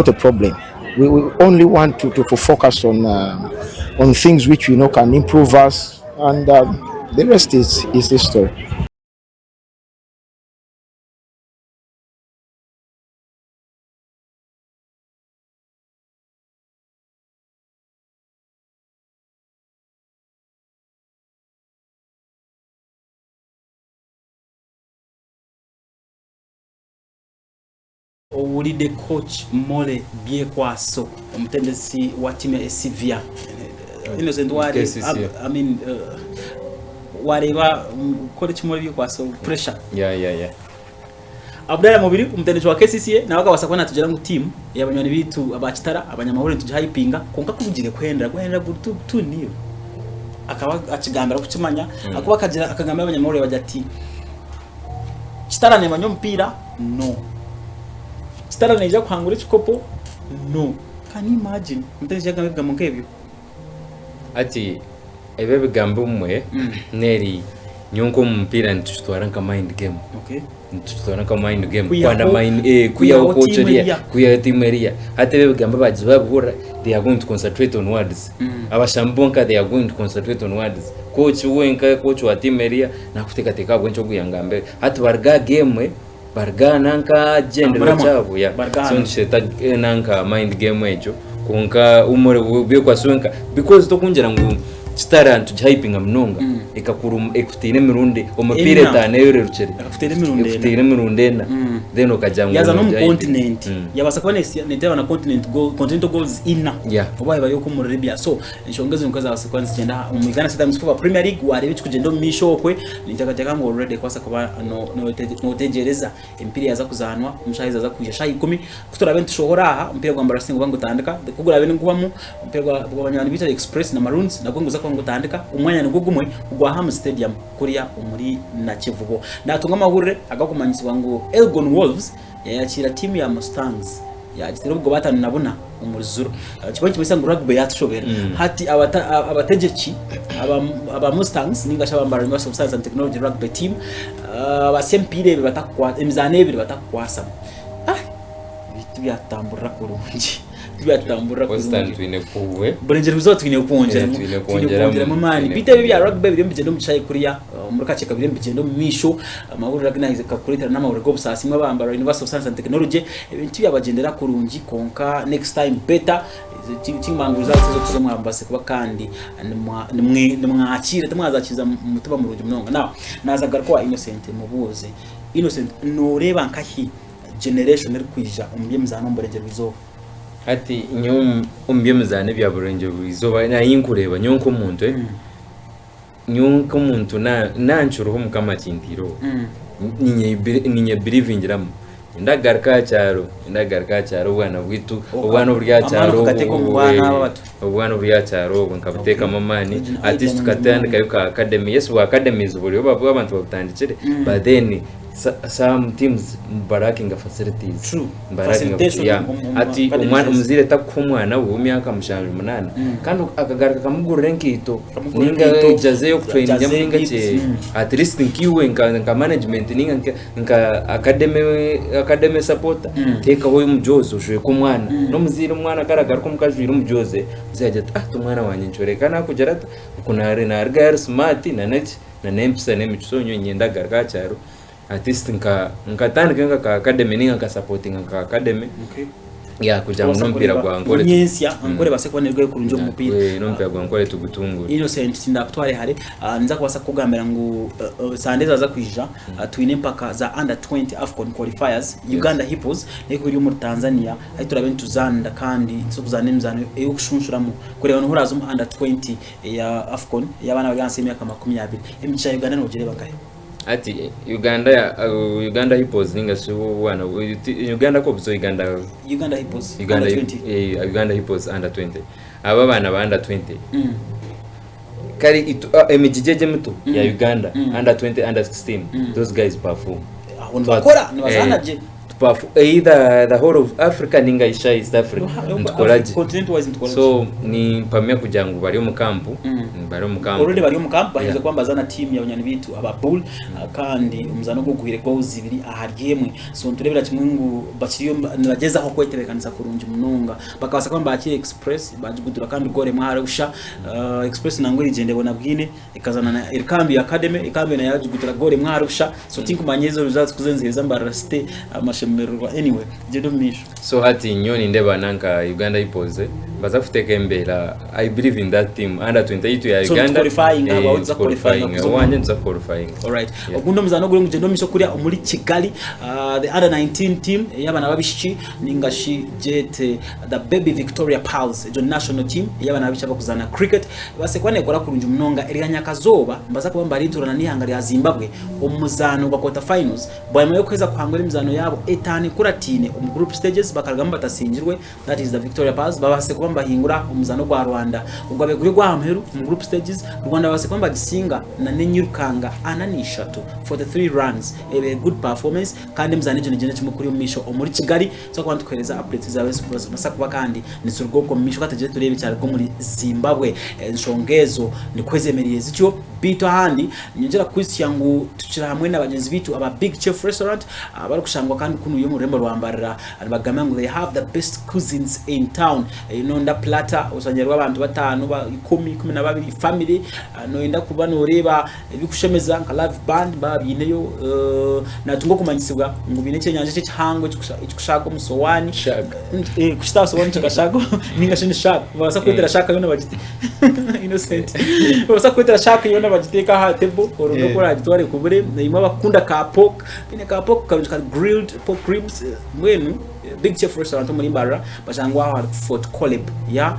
a problem. We only want to focus on things which we know can improve us, and the rest is history. Owulide coach Mole biye kwaso omutendesi wa team ya Sevilla innocent wari I mean wareba coach Mole biye kwaso pressure yeah Abdala mubiri umutendesi wa KCCA na wakabasa kwana tujera mu team y'abanyoni bitu abakitara abanyamahoro tujahipinga konka kubugire kwenda gutu niyo akaba akigambira kucimanya akuba kagira akagambira abanyamahoro bajati kitara ne manyo mpira no Stara neja kuhangura chikopo no can you imagine mutezi yagambe mukebyo ati ebe bigambo umwe neri nyonko mpira ntutwara nka mind game. Okay. Ntutwara nka mind game kwana mind kuya ukochoria kuya timeria ate ebe bigambo bajiba bura they are going to concentrate on words. Abashambonka they are going to concentrate on words. Coach wenka coach wa timeria na kutekateka bwencho kuyangambe ati barga game barga nanka gender chabo ya so nsheta nanka mind game ejo kunka umore byo kwaswenka because tokunjera ngo stara hyping amnonga ekakurum ekutine mirundi omapire tane yore ruchere ekutine mirundi na then okajangwa yaza no continent yabasa kubona niteba na continental goals ina obaye bayoko mu Arabia so nshongeze nkaza basekwanzi genda umigana sita msifuva Premier League wari bichi kugenda misho kwe nitakateka ngo already kwasa kuba no tegereza empire yaza kuzanwa umushahiza za kujya shayi 10 kutora benti shohora aha mpira gwa Mbarara bango tandika kugura bene ngubamo mpira gwa banyana bita Express na Maroons na ngo ngo tandika umwanya ngugumwe kugwa Ham Stadium kuriya umuri na Kivubo natunga mahurire agakumanyiswa ngo Elgon Wolves yakira team ya Mustangs yagitero ubwo batanu nabona umuzuru kibanyi bisa ngo rugby yatushobera hati abategeki aba Mustangs ningasha bambara University of Science and Technology rugby team abasempire batakwa emizane ebiri batakwasa bitu byatambura kurungi byatambura constant wine kuwe Brengera bizotwine twinekongera mamani bite bya rugby biri mbigendo mucaye kuriya muruka cheka biri mbigendo misho amahuru recognize calculator n'amahuru go busasi mwe bambara University of Science and Technology ibintu byabagendera kurungi konka next time better timanguru zazo kuzomwambase kuba kandi nimwakire temwazakiza mutuba mu rugi mnonga naho nazagaruka kwa Innocent mubuze Innocent noreba nkahi generation eri kwija umbyemzana Brengera bizo ati nyum umbyemzane bya Brengera bizo na yinkureba nyonko muntu nyonko muntu nanchuruho mukama chintiro ninye believingiramo ndagarka cyaro bwana bwitu ubwana burya cyaro ubwana burya cyaro nkabuteka mamani artist katandika yuka academy yes wa academies buri babo abantu batandikire but then some teams mbarakinga facilities true mbarakinga ati umwana umuzire takumwana w'umyaka mushanje 8 kandi akagaruka kamugurira nkito ninga jaze yo train jaminga che at least nkiwe nka management ninga nka academy support teka hoyo mujozo ushwe kumwana no muzire umwana karagara ko mukajwira umujoze uzaje umwana wanye ncorekana kujarata kunare na argar smart na net na nempsa nemichonyo nyenda garga cyaro artist nka tandika nka academy ninga supporting nka academy ya kuja mu mpira gwa ngore nyensya ngore basekwanirwe kurunjo mu mpira no mpira gwa ngore tugutungura Innocent sindakutware hare nza kubasa kugambira ngo Sandeza za kwija twine mpaka za under 20 Afcon qualifiers Uganda Hippos niko iri muri Tanzania ari turabe tuzanda kandi nsukuzane mzano yo kushunshuramo kureba no hurazo under 20 ya Afcon yabana baganse imyaka 20 emicha Uganda no gere bakaye ati Uganda Hippos ninga shubu bwana Uganda ko buzo Uganda Hippos Uganda 20 Uganda Hippos under 20 aba bana ba under 20 kari emijijeje mtu ya Uganda under 20 under 16 those guys perform bakora ni bazanaje either the whole of Africa ninga isha East Africa ntukolaje continent wise ntukolaje so ni pamya kujangu bari mu kampu already bari mu kampu bahize kwambazana team ya unyani bitu aba bull kandi umuzano go guhire ko zibiri ahariyemwe so turebera kimwe ngo bakiriyo nibageza aho kweterekanisa kurunje munonga bakabasa kwamba bakiri Express bajugudura kandi gore mwahara usha Express nangwe rigende bona bwine ikazana na Irkambi Academy ikambe na yajugudura gore mwahara usha so think manyezo results kuzenzeza Mbarara City amashemerwa anyway jedo misho so hati nyoni ndeba nanka Uganda Hippos bazafuteka embera I believe in that team under 28 ya Uganda qualifying alright ogundo muzano gure ngendo misho kuri muri Kigali the under 19 team yabana babishiki ningashi jet the baby Victoria Pals the national team yabana babishaka kuzana cricket basekwane kora kurunje munonga eriganya kazoba mbaza kuba mbari turana nihanga ya Zimbabwe umuzano wa quarter finals bwamaye kweza kuhangura imizano yabo etani kuratine group stages bakaragamba batasingirwe that is the Victoria Pals babase kuba kwamba hingura umuzano gwa Rwanda ubwo abegure gwa hamheru mu group stages Rwanda base kwamba gisinga na nenyirukanga ananishatu for the 3 runs a good performance kandi muzane gene kimukuri mu misho muri Kigali so kwandi kwereza updates zawe suppose masakuba kandi ni surugoko mu misho kataje turebe cyane ko muri Zimbabwe nshongezo ni kwezemereye zicyo bito handi nyongera kwisi yangu tuchira hamwe n'abagenzi bitu aba Big Chef restaurant bari kushangwa kandi kuno yo mu Rembo rwa Mbarara bagamba ngo they have the best cuisines in town nda plata usangerwa abantu batanu ba 10 family no enda kuba no reba bikushemeza nka live band babineyo natungo kumanyisibwa ngo bineke nyanje cyo hango cyushaka musowani kushita sowani cyashaka ninga shini shaka basa kwetera shaka yo n'abagiti innocent basa kwetera shaka yo n'abagiteka ha table orono ko ragitware kubure nyuma bakunda ka pork bine ka pork ka grilled pork ribs mwenu Big Chef restaurant muri Mbarara bashangwa ha Fort Coleb ya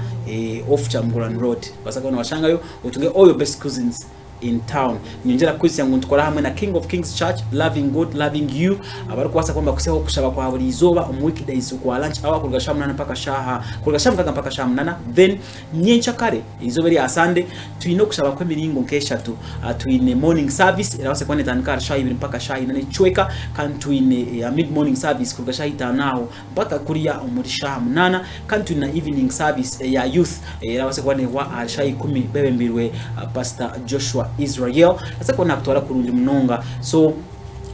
off Chamguran Road basaka no bashangayo utunge all your best cuisines in town nyongera kwisi yangu tukora hamwe na King of Kings Church loving God loving you abari kwasa kwamba kuseho kushaba kwa buri izoba mu weekdays kwa lunch awa kurga shamnana mpaka shaha kurga shamkaga mpaka shamnana then nyencha kare izoba ri asande tuino kushaba kwa miringo nkeshatu tuine morning service irabase kwa netankara shahi mpaka shahi nane chweka kan tuine mid morning service kurga shahi tanao mpaka kuria muri shamnana kan tuina evening service ya youth irabase kwa ne wa shahi 10 bebe mbirwe Pastor Joshua Israel asa ko nakutwara kurungi munonga so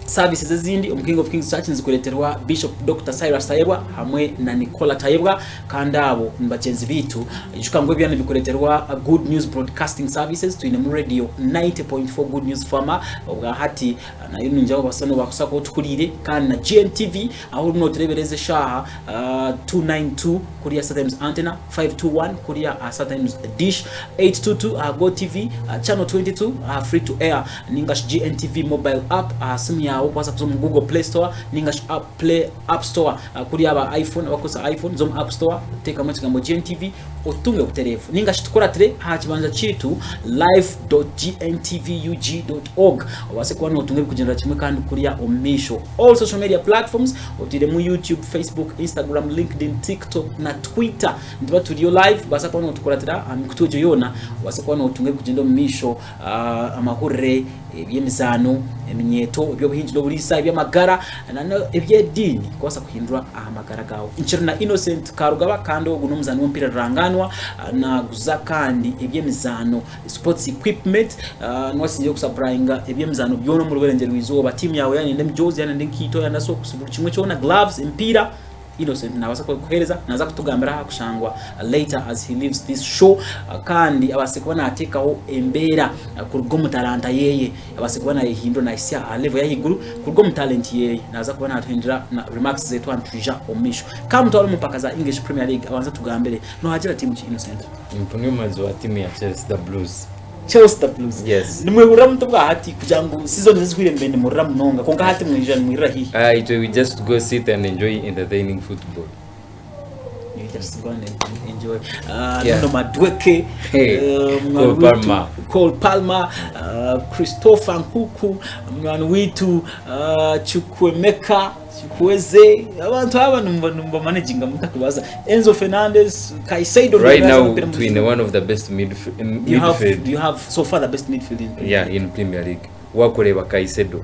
services ezindi King of Kings Church nzikuleterwa Bishop Dr. Cyrus Tayebwa hamwe na Nicola Tayebwa kandabo mbacenzi bitu ishukangwe byane bikuleterwa Good News Broadcasting Services tuine mu radio 90.4 Good News Farmer ubwa hati na yinu njabo basano bakusako tukurire kandi na Gntv aho no turebereze shaha 292 kuriya sometimes antenna 521 kuriya sometimes dish 822 Go TV channel 22 free to air ningash Gntv mobile app simu yawo kwasa kuzo mu Google Play Store ningash App Store kuri aba iPhone abakosa iPhone zo mu App Store teka mu kigambo Gntv otunge ku telefone ningash tukora tire ha kibanza chitu live.gntvug.org wase kwa no tunge kugendera kimwe kandi kuri ya omisho all social media platforms otire mu YouTube, Facebook, Instagram, LinkedIn, TikTok na Twitter ndiba turiyo live basa kwa no tukora tira amikutoje yona wase kwa no tunge kugenda omisho amahurre byemizano eminyeto byo buhinjiro burisa ibyamagara ebyedini kwasa kuhindura amagara gawo inciro na Innocent Karugaba kandi oguno muzano w'umpira ranganwa na guza kandi ebyemizano sports equipment nwasinje kusupplyinga ebyemizano byono mu ruberengero izuba team yawe yani ndemjozi yani ndikito yana so kusubura kimwe cyona gloves impira Innocent nawasa kuhereza naza kutugambira hakushangwa later as he leaves this show kandi abasekubana atekaho embera kurgo mutalanta yeye abasekubana yihindo na isia level ya higuru kurgo mutalent yeye naza kubana athendera na remarks zetu antwija omisho kama mtwalo mpaka za English Premier League awanza tugambire no hajira team chi Innocent impungemazo wa timu ya Chelsea Blues yes nimwe uramto bwa hati kujangu season zizwire mbende murra munonga konga hati mwijana mwira hi it we just go sit and enjoy entertaining football. You just go and enjoy no madweke Cole Palmer Christopher Nkuku mwana witu Chukwemeka Chukweze abantu aba numba managing mutakubaza Enzo Fernandez Caicedo right now between one of the best midfield you have so far the best midfield in Premier League wakoreba Caicedo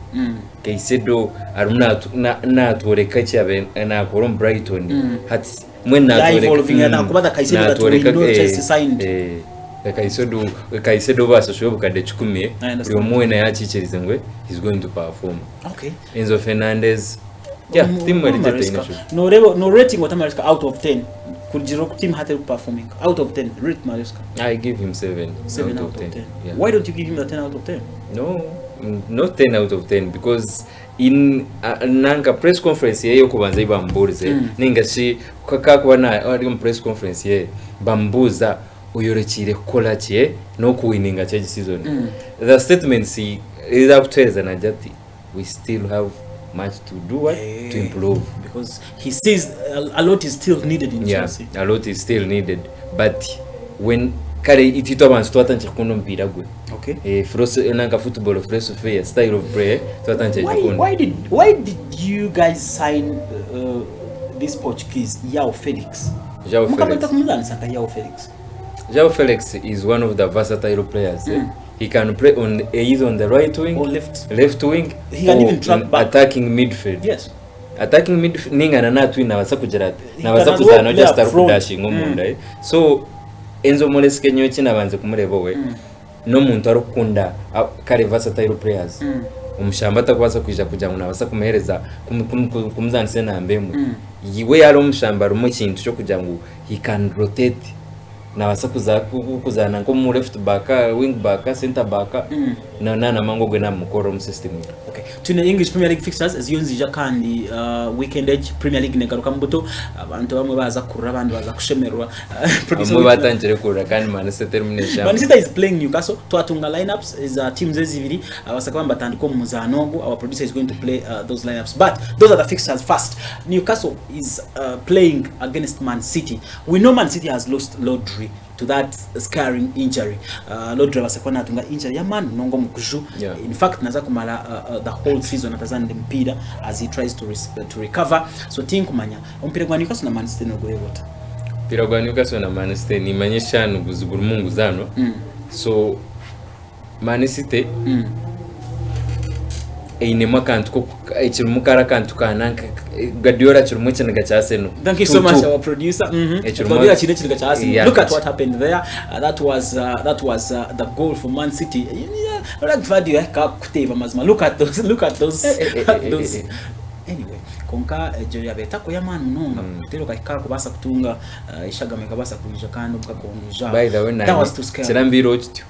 Caicedo aruna natoreka cyabe na Colom Brighton hati mwena natoreka Caicedo Chelsea signed Caicedo basa shobuka de 10 buri mwena yakikirize ngwe he's going to perform. Okay. Enzo Fernandez team no rating what America out of 10 could Jiro team had performing out of 10 rate Mariska. I give him 7 out of 10. Yeah. Why don't you give him a 10 out of 10? No, not 10 out of 10 because in nanga press conference yeyo kubanza ibambuze ninga shi kwa na press conference ye bambuza uyorekire kola cye no kuwininga cye season. The statement see is up to us and ajati we still have much to do to improve because he says a lot is still needed in Chelsea. A lot is still needed but when kare itito abantu twatanche kuno mpira gwe nanga football philosophy style of play twatanche kuno. Why did you guys sign this Portuguese João Felix. João Felix. João Felix. João Felix is one of the versatile players. He can play on either on the right wing or left wing. He can even track back. Attacking midfield. Yes. Attacking midfield ninga na natu inaweza kujara naweza kuzana just start dashing omunda. So Enzo Moleske nyo kina banze kumureba we. No muntu arukunda kare versatile players. Umushamba atakwasa kwija kuja ngo nabasa kumuhereza kumuzanise nambemwe. Yiwe yari umushamba rumu kintu cyo kuja ngo he can rotate nabasa kuzana nko mu left back, wing back, center back na mango gwe na mukoro mu system. Okay. Tuna English Premier League fixtures ziyonzija kandi weekend edge Premier League negaruka mbuto abantu bamwe baza kurura abandi baza kushemerwa. Bamwe batangire kurura kandi Man City termination. Man City is playing Newcastle. Twatunga lineups is teams ezibiri abasaka batandiko mu muzanogo. Our producer is going to play those lineups, but those are the fixtures first. Newcastle is playing against Man City. We know Man City has lost Lodri to that scarring injury. Lodri wasakwana atunga injury ya man nongo mukushu. In fact naza kumala the whole season atazande mpira as he tries to recover. So tinkumanya mpira gwa Newcastle na Man City no goyebota. Mpira gwa Newcastle na Man City ni manyesha nuguzuguru mungu zano. So Man City inema kantu ko ekirumukara kantu kananka Guardiola kirumwe cyane gacaseno. Thank you so much our producer. Guardiola kine kiri gacaseno. Look at what happened there. That was the goal for Man City. Like Vadio kuteva mazima. Look at those anyway konka Jerry abeta ko yamana munonga kutero kakika kubasa kutunga ishagame kabasa kuija kandi ukakongeja. By the way kirambiro kityo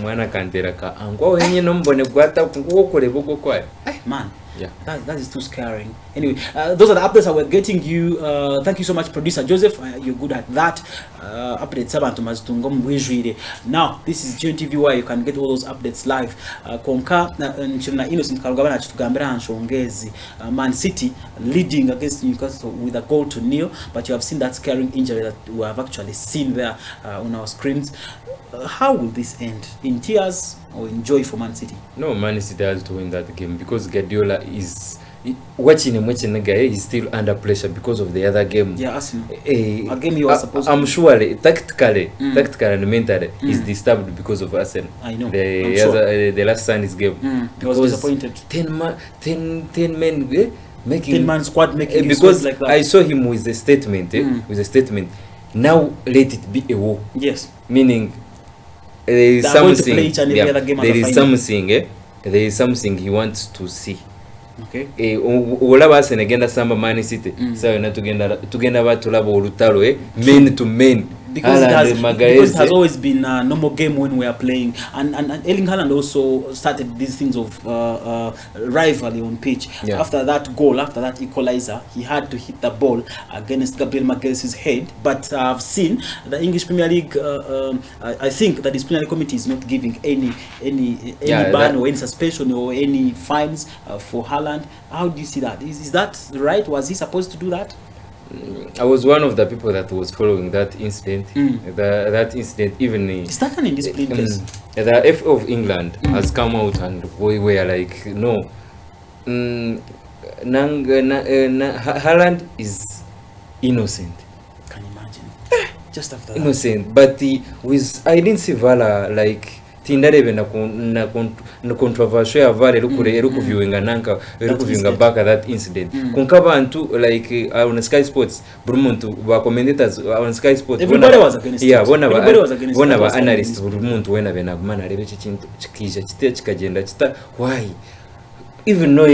mwana kantera ka angwa wenye nombone gwata kungokore boko kwa man. Yeah, that is too scaring. Anyway, those are the updates that we're getting you. Thank you so much, producer Joseph. You're good at that. Update sabantu mazitungom wijwire. Now, this is Gntv where you can get all those updates live. Konka nchina Innocent Karugaba na chitugambira hanshongezi. Man City leading against Newcastle with a goal to nil, but you have seen that scaring injury that we have actually seen there on our screens. How will this end? In tears or in joy for Man City? No, Man City has to win that game because Guardiola is watching him guy is still under pressure because of the other game. Yeah, a game he was supposed to. I'm sure tactically and mentally is disturbed because of Arsenal. I know. The last Sunday's game. He was disappointed. 10 men making 10-man squad making because like that. I saw him with a statement. With a statement. Now let it be a war. Yes. Meaning there is something he wants to see. Okay. Olaba senegenda samba Man City. So na tugenda batulaba olutalo men to men. Because it has always been a normal game when we are playing, and Erling Haaland also started these things of rivalry on pitch. After that goal, after that equalizer, he had to hit the ball against Gabriel Magalhaes' head. But I've seen the English Premier League. I think that this Premier League committee is not giving any ban or any suspension or any fines for Haaland. How do you see that? Is that right? Was he supposed to do that? I was one of the people that was following that incident. That incident, even is that an indiscipline case? The FA of England has come out and we were like, no, Haaland is innocent. Can you imagine? Just after innocent, but I didn't see Vala like. Tindarebe na controversial ya vale rukuviewinga nanka rukuviewinga back at that incident kunkaba antu like on Sky Sports brumuntu ba commentators on Sky Sports everybody was against bona ba analysts brumuntu wena bena gumana rebe chikintu chikija chikagenda chita why even a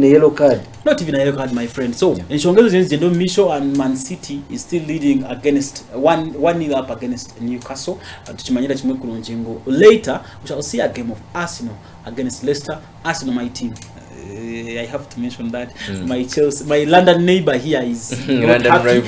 yellow card, not even a yellow card, my friend. So Nshongezo Jendo Misho and Man City is still leading against 1-0 up against Newcastle. Later we shall see a game of Arsenal against Leicester. Arsenal, my team. I have to mention that my London neighbor here is not happy.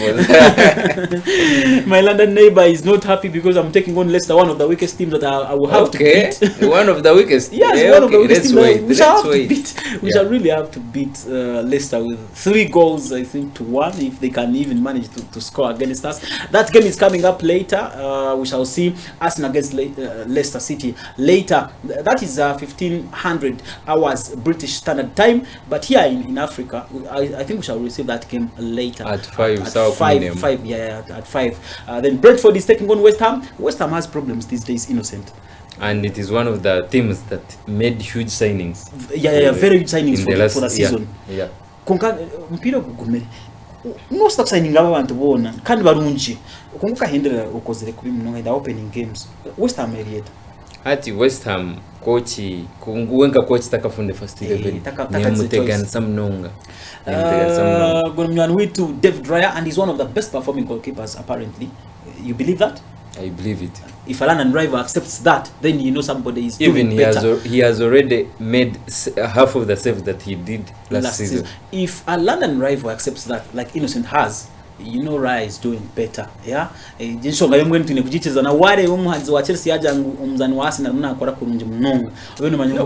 My London neighbor is not happy because I'm taking on Leicester, one of the weakest teams that I will have to beat. One of the weakest. Yes, one of the weakest teams. We shall really have to beat Leicester with 3 goals, I think, to 1 if they can even manage to score against us. That game is coming up later. We shall see Arsenal against Leicester City later. That is 1500 hours British Standard standard time. But here in Africa, I think we shall receive that game later. At 5. At 5, yeah, at 5. Then Brentford is taking on West Ham. West Ham has problems these days, Innocent. And it is one of the teams that made huge signings. Yeah, very huge signings for the season. Yeah. Mpira gugumere. No stop signing abantu bona kandi barunji. Konka hendera ukozere kuri mnonga the opening games. West Ham Marietta. Ati West Ham coach kunguwenga coach takafunde first 11. Nemutegana samnonga. Gonna win to David Raya, and he's one of the best performing goalkeepers apparently. You believe that? I believe it. If a London rival accepts that, then you know somebody is even doing better. He has already made half of the saves that he did last season. If a London rival accepts that, like Innocent has, you know Raya is doing better. Yeah, jinshonga yomwe ntune kujicheza na wale umuhanzi wa Chelsea yaja umzani wa Arsenal nakora kurunje mnongo.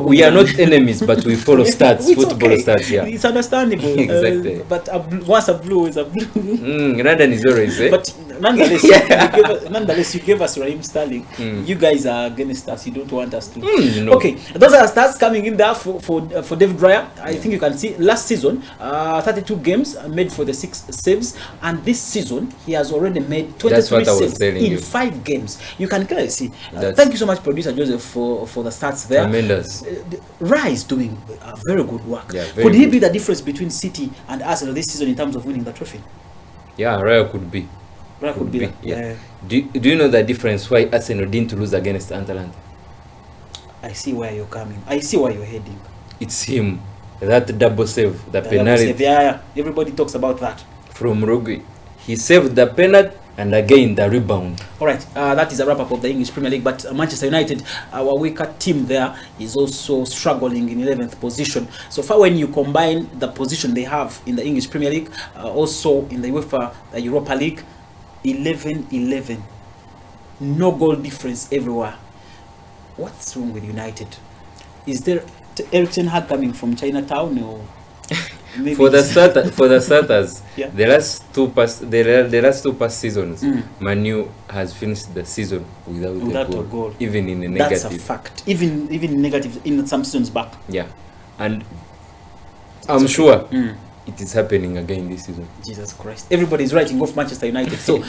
We are not enemies, but we follow stats, football okay. Stats. Yeah, it's understandable. Exactly. But once a blue is a blue. London is always but nonetheless, you gave us Raheem Sterling. You guys are against us. You don't want us to. No. Okay, those are stats coming in there for David Raya. I think you can see last season, 32 games made for the 6 saves, and this season he has already made 23 saves in 5 games. You can clearly see. Thank you so much, producer Joseph, for the stats there. Tremendous. Raya is doing very good work. Yeah, could he be the difference between City and Arsenal this season in terms of winning the trophy? Yeah, Raya could be. Raya could be. Yeah. Do you know the difference why Arsenal didn't lose against Atalanta? I see where you're coming. I see where you're heading. It's him. That double save, the penalty. Double save, yeah. Everybody talks about that. From RUGBY. He saved the penalty and again the rebound. All right, that is a wrap-up of the English Premier League. But Manchester United, our weaker team there, is also struggling in 11th position. So far, when you combine the position they have in the English Premier League, also in the UEFA Europa League, 11-11. No goal difference everywhere. What's wrong with United? Is there Eric Ten Hag coming from Chinatown or... For the starters, yeah. the last two past seasons, Manu has finished the season without a goal, even in a negative. That's a fact. Even negative in some seasons back. Yeah, and I'm sure it is happening again this season. Jesus Christ! Everybody is writing off Manchester United. So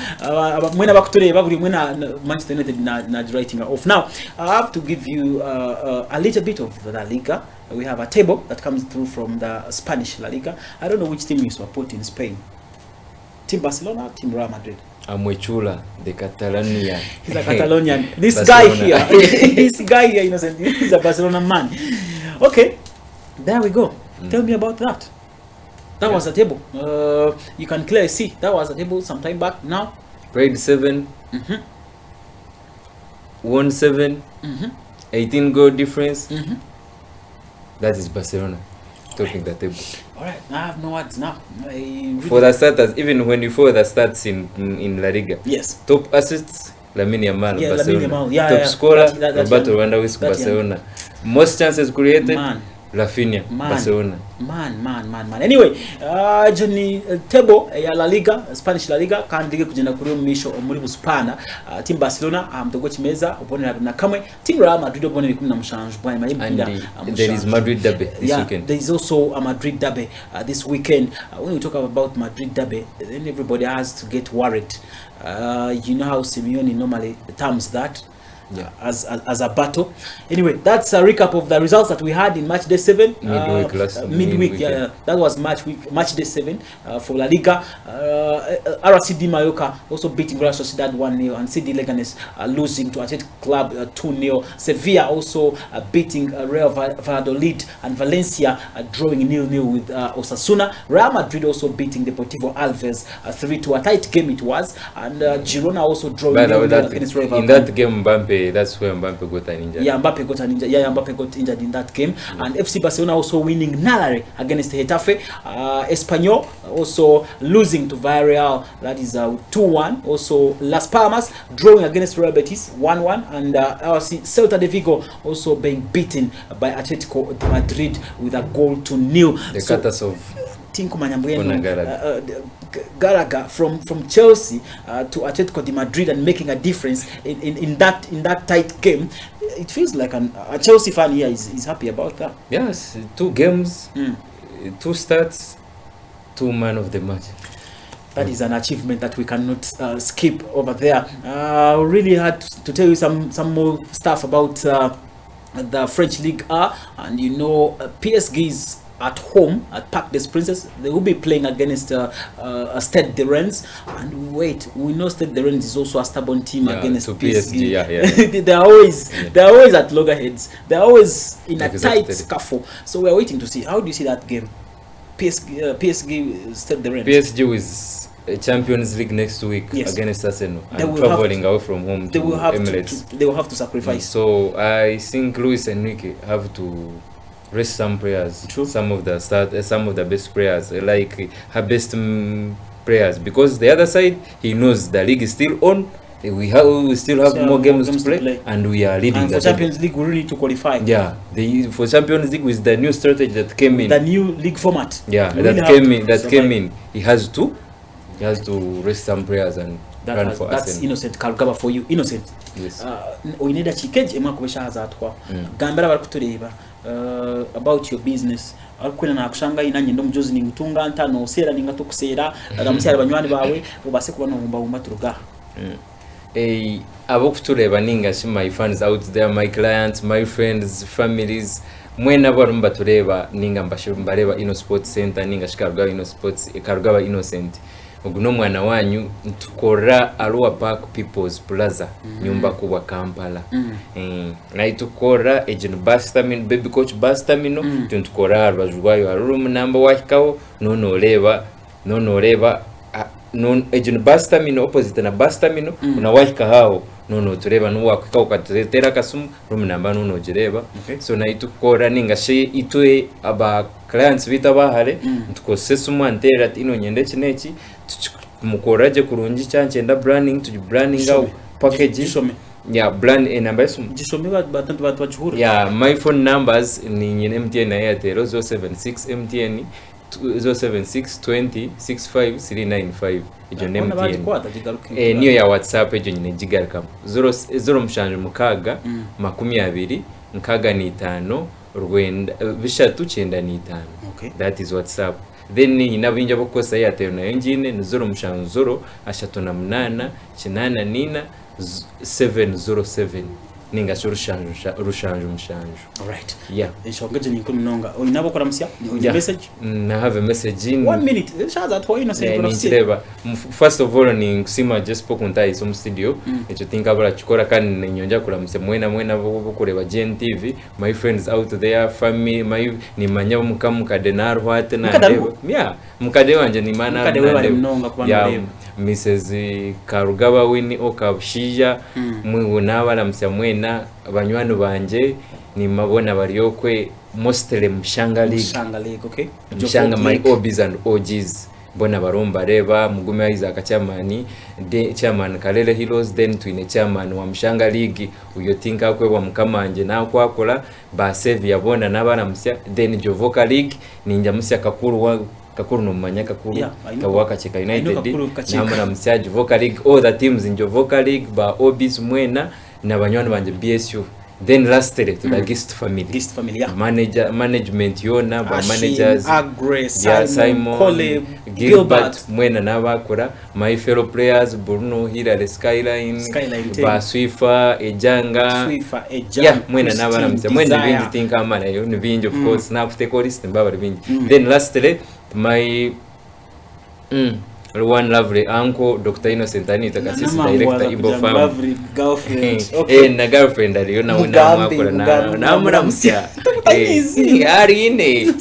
when back today, when Manchester United not writing off. Now I have to give you a little bit of La Liga. We have a table that comes through from the Spanish La Liga. I don't know which team you support in Spain. Team Barcelona, Team Real Madrid. Amuechula, the Catalonian. He's a Catalonian. This guy here, this guy here, innocent. He's a Barcelona man. Okay, there we go. Tell me about that. That was a table. You can clearly see that was a table some time back. Now, played 7, won 7, 18 goal difference. That is Barcelona topping the table. Alright, I have no words now. For the starters, even when you follow the stats in La Liga, yes. Top assists, Lamine Yamal, yeah, Barcelona. Yeah, top scorer, Roberto Lewandowski, Barcelona. Most chances created, Rafinha, Barcelona. Man. Anyway, Johnny table ya La Liga, Spanish La Liga kandi kugenda kuri umisho muri Buspana. Team Barcelona amtogo chimeza opponent na kamwe. Team Real Madrid opponent kumna mshanju bwa and there is Madrid derby this weekend. There is also a Madrid derby this weekend. When we talk about Madrid derby, then everybody has to get worried. You know how Simeone normally terms that. Yeah. As a battle. Anyway, that's a recap of the results that we had in match day 7. Midweek. Yeah, that was match day 7 for La Liga. RCD Mallorca also beating Real Sociedad 1-0, and CD Leganes losing to Athletic Club 2-0. Sevilla also beating Real Valladolid, and Valencia drawing 0-0 with Osasuna. Real Madrid also beating Deportivo Alves 3-2. A tight game it was, and Girona also drawing 0-0 against Real Valladolid. In that game, that's where Mbappe got an injury. Yeah, Mbappe got injured in that game. And FC Barcelona also winning narrowly against Getafe. Espanyol also losing to Villarreal, that is 2-1. Also Las Palmas drawing against Real Betis 1-1, and Celta de Vigo also being beaten by Atletico de Madrid with a goal to 0. The cutters of Tinko Gallagher from Chelsea to Atletico de Madrid and making a difference in that tight game. it feels like a Chelsea fan here is happy about that. Yes, 2 games, 2 starts, 2 man of the match. That is an achievement that we cannot skip over there. Really had to tell you some more stuff about the French League A, and you know, PSG is at home at Parc des Princes. They will be playing against Stade de Rennes, and wait, we know Stade de Rennes is also a stubborn team against PSG. they're always at loggerheads. They're always in a tight scuffle. So we're waiting to see. How do you see that game? PSG Stade de Rennes. PSG with Champions League next week against Arsenal, and traveling out from home to Emirates. They will have to sacrifice. So I think Luis Enrique have to rest some players. True. Some of the best players, like her best players, because the other side, he knows the league is still on. We still have more games to play, and we are leading. And for Champions League, we really need to qualify. Yeah, for Champions League with the new strategy that came in, the new league format. Yeah, that came in. He has to rest some players and run for Arsenal. That's Innocent Karugaba for you. Innocent. Yes. We need a chikeji ema kubesha hazatwa. Gambara bari kutureba about your business. Akwena na kushanga inanye ndo mjozi ni ngutunga ntano sera ninga tokusera agamusera banywani bawe ubase kubona ngumba turuga. Abo kutureba ninga my fans out there, my clients, my friends, families, mwena barumba tureba ninga mbareba Inno Sports Center ninga Karugaba Innocent. Uguno mwana wanyu tukora Arua Park People's Plaza, nyumba kubwa Kampala. Na itukora agent Bastamino, baby coach Bastamino, tukora abajwayo arumu namba wahikawo nono leba agent Bastamino opposite na Bastamino unawahika hao nono tureba nuwa kwikawo katera kasumu room namba nono jireba. So na itukora ninga she itwe aba clients bita bahare tukosesa umwantera ati ino nyende kineki mukoraje kurungi cyancyenda branding to branding out package brand number my phone numbers ni nyine MTN na Airtel 076 MTN 076 20 65 395 ijo MTN niyo ya WhatsApp ijo nyine jigarukamo 0 mshanje mukaga 20 nkaga ni 5 rwenda bishatu cyenda ni 5. That is WhatsApp. Then inabinja bokosa Airtel na yongine ni 0 mshanzo 38 8 707 ninga rushanju mshanju. All right. Yeah. Ishongeje ni kumunonga. Oinabo kora msia? Message? Na have a message in 1 minute. Shaza twa Innocent kora msia. First of all ni kusima just pokunta iso studio. Echo think abala chukora kan nyonja kula mse mwena bokureba Gntv. My friends out there, family, ni manyabo mukamu kadenar hwate na ndeba. Yeah, mukade wanje ni mana ndeba. Mrs. Karugaba wini okabshija mwibona baramsya mwena abanywano banje ni mabona bariyokwe mostly Mshanga League. Okay. Mshanga my OBs and OGs bona baromba reba mugume aiza akachamani de chairman Kalele Heroes, then twine chairman wa Mshanga League uyo tinka kwe wa mkamanje na kwakola ba save yabona nabaramsya, then Jovoka League ninja musya kakuru no manya kakuru kawaka cheka United namuna msyaji Vocal League, all the teams in Jovoka League ba OBs mwena na banywani banje BSU. Then lastly to the guest family management yona ba managers Agre, Simon Cole, Gilbert mwena nabakora my fellow players Bruno Hilary Skyline ba Swifa Ejanga mwena nabaramza mwena bingi tinka mana yo ni bingi of course na kuteko list mbaba bingi. Then lastly my one lovely uncle Dr. Innocent Anita kasisi director Ibo Farm. Lovely girlfriend. Okay. Na girlfriend aliona una mwakora na muramsya. Ari ine.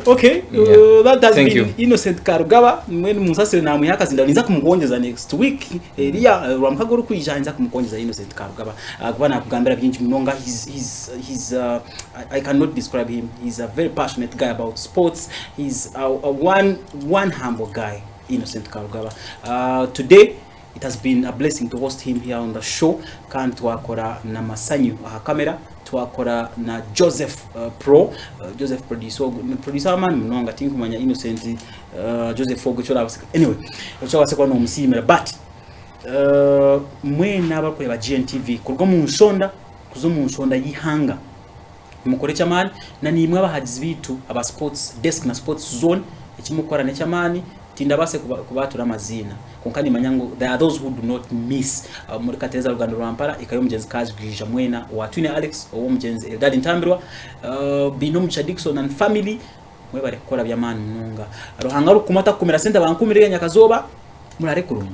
Okay. That has been Innocent Karugaba mwene musasire na muyaka zindaniza kumukongeza next week. Elia ramkagoro kwijanja kumukongeza Innocent Karugaba. Kubana kugambira byinshi munonga. He's I cannot describe him. He's a very passionate guy about sports. He's a one humble guy, Innocent Karugaba. Today it has been a blessing to host him here on the show. Kan twakora na Masanyu aha kamera, twakora na Joseph Joseph producer man mnonga tinkumanya Innocent Joseph Fogo chola. Anyway, chola sekwa no musimera, but mwena abakorera GNTV kurwa mu nsonda kuzo mu nsonda yihanga mukore cyamani na nimwe abahagize bitu aba sports desk na sports zone ekimukora ne cyamani tinda base kubatura amazina konkani manyango there are those who do not miss muri kateza Ruganda Rwampara ikayo mugenzi kazi gwija mwena wa Twine Alex owo mugenzi Eldad Ntambirwa Binom Chadikson and family mwe bare gukora byamani munga rohanga rukumata kumira senta bankumirega Nyakazoba murare kurungi.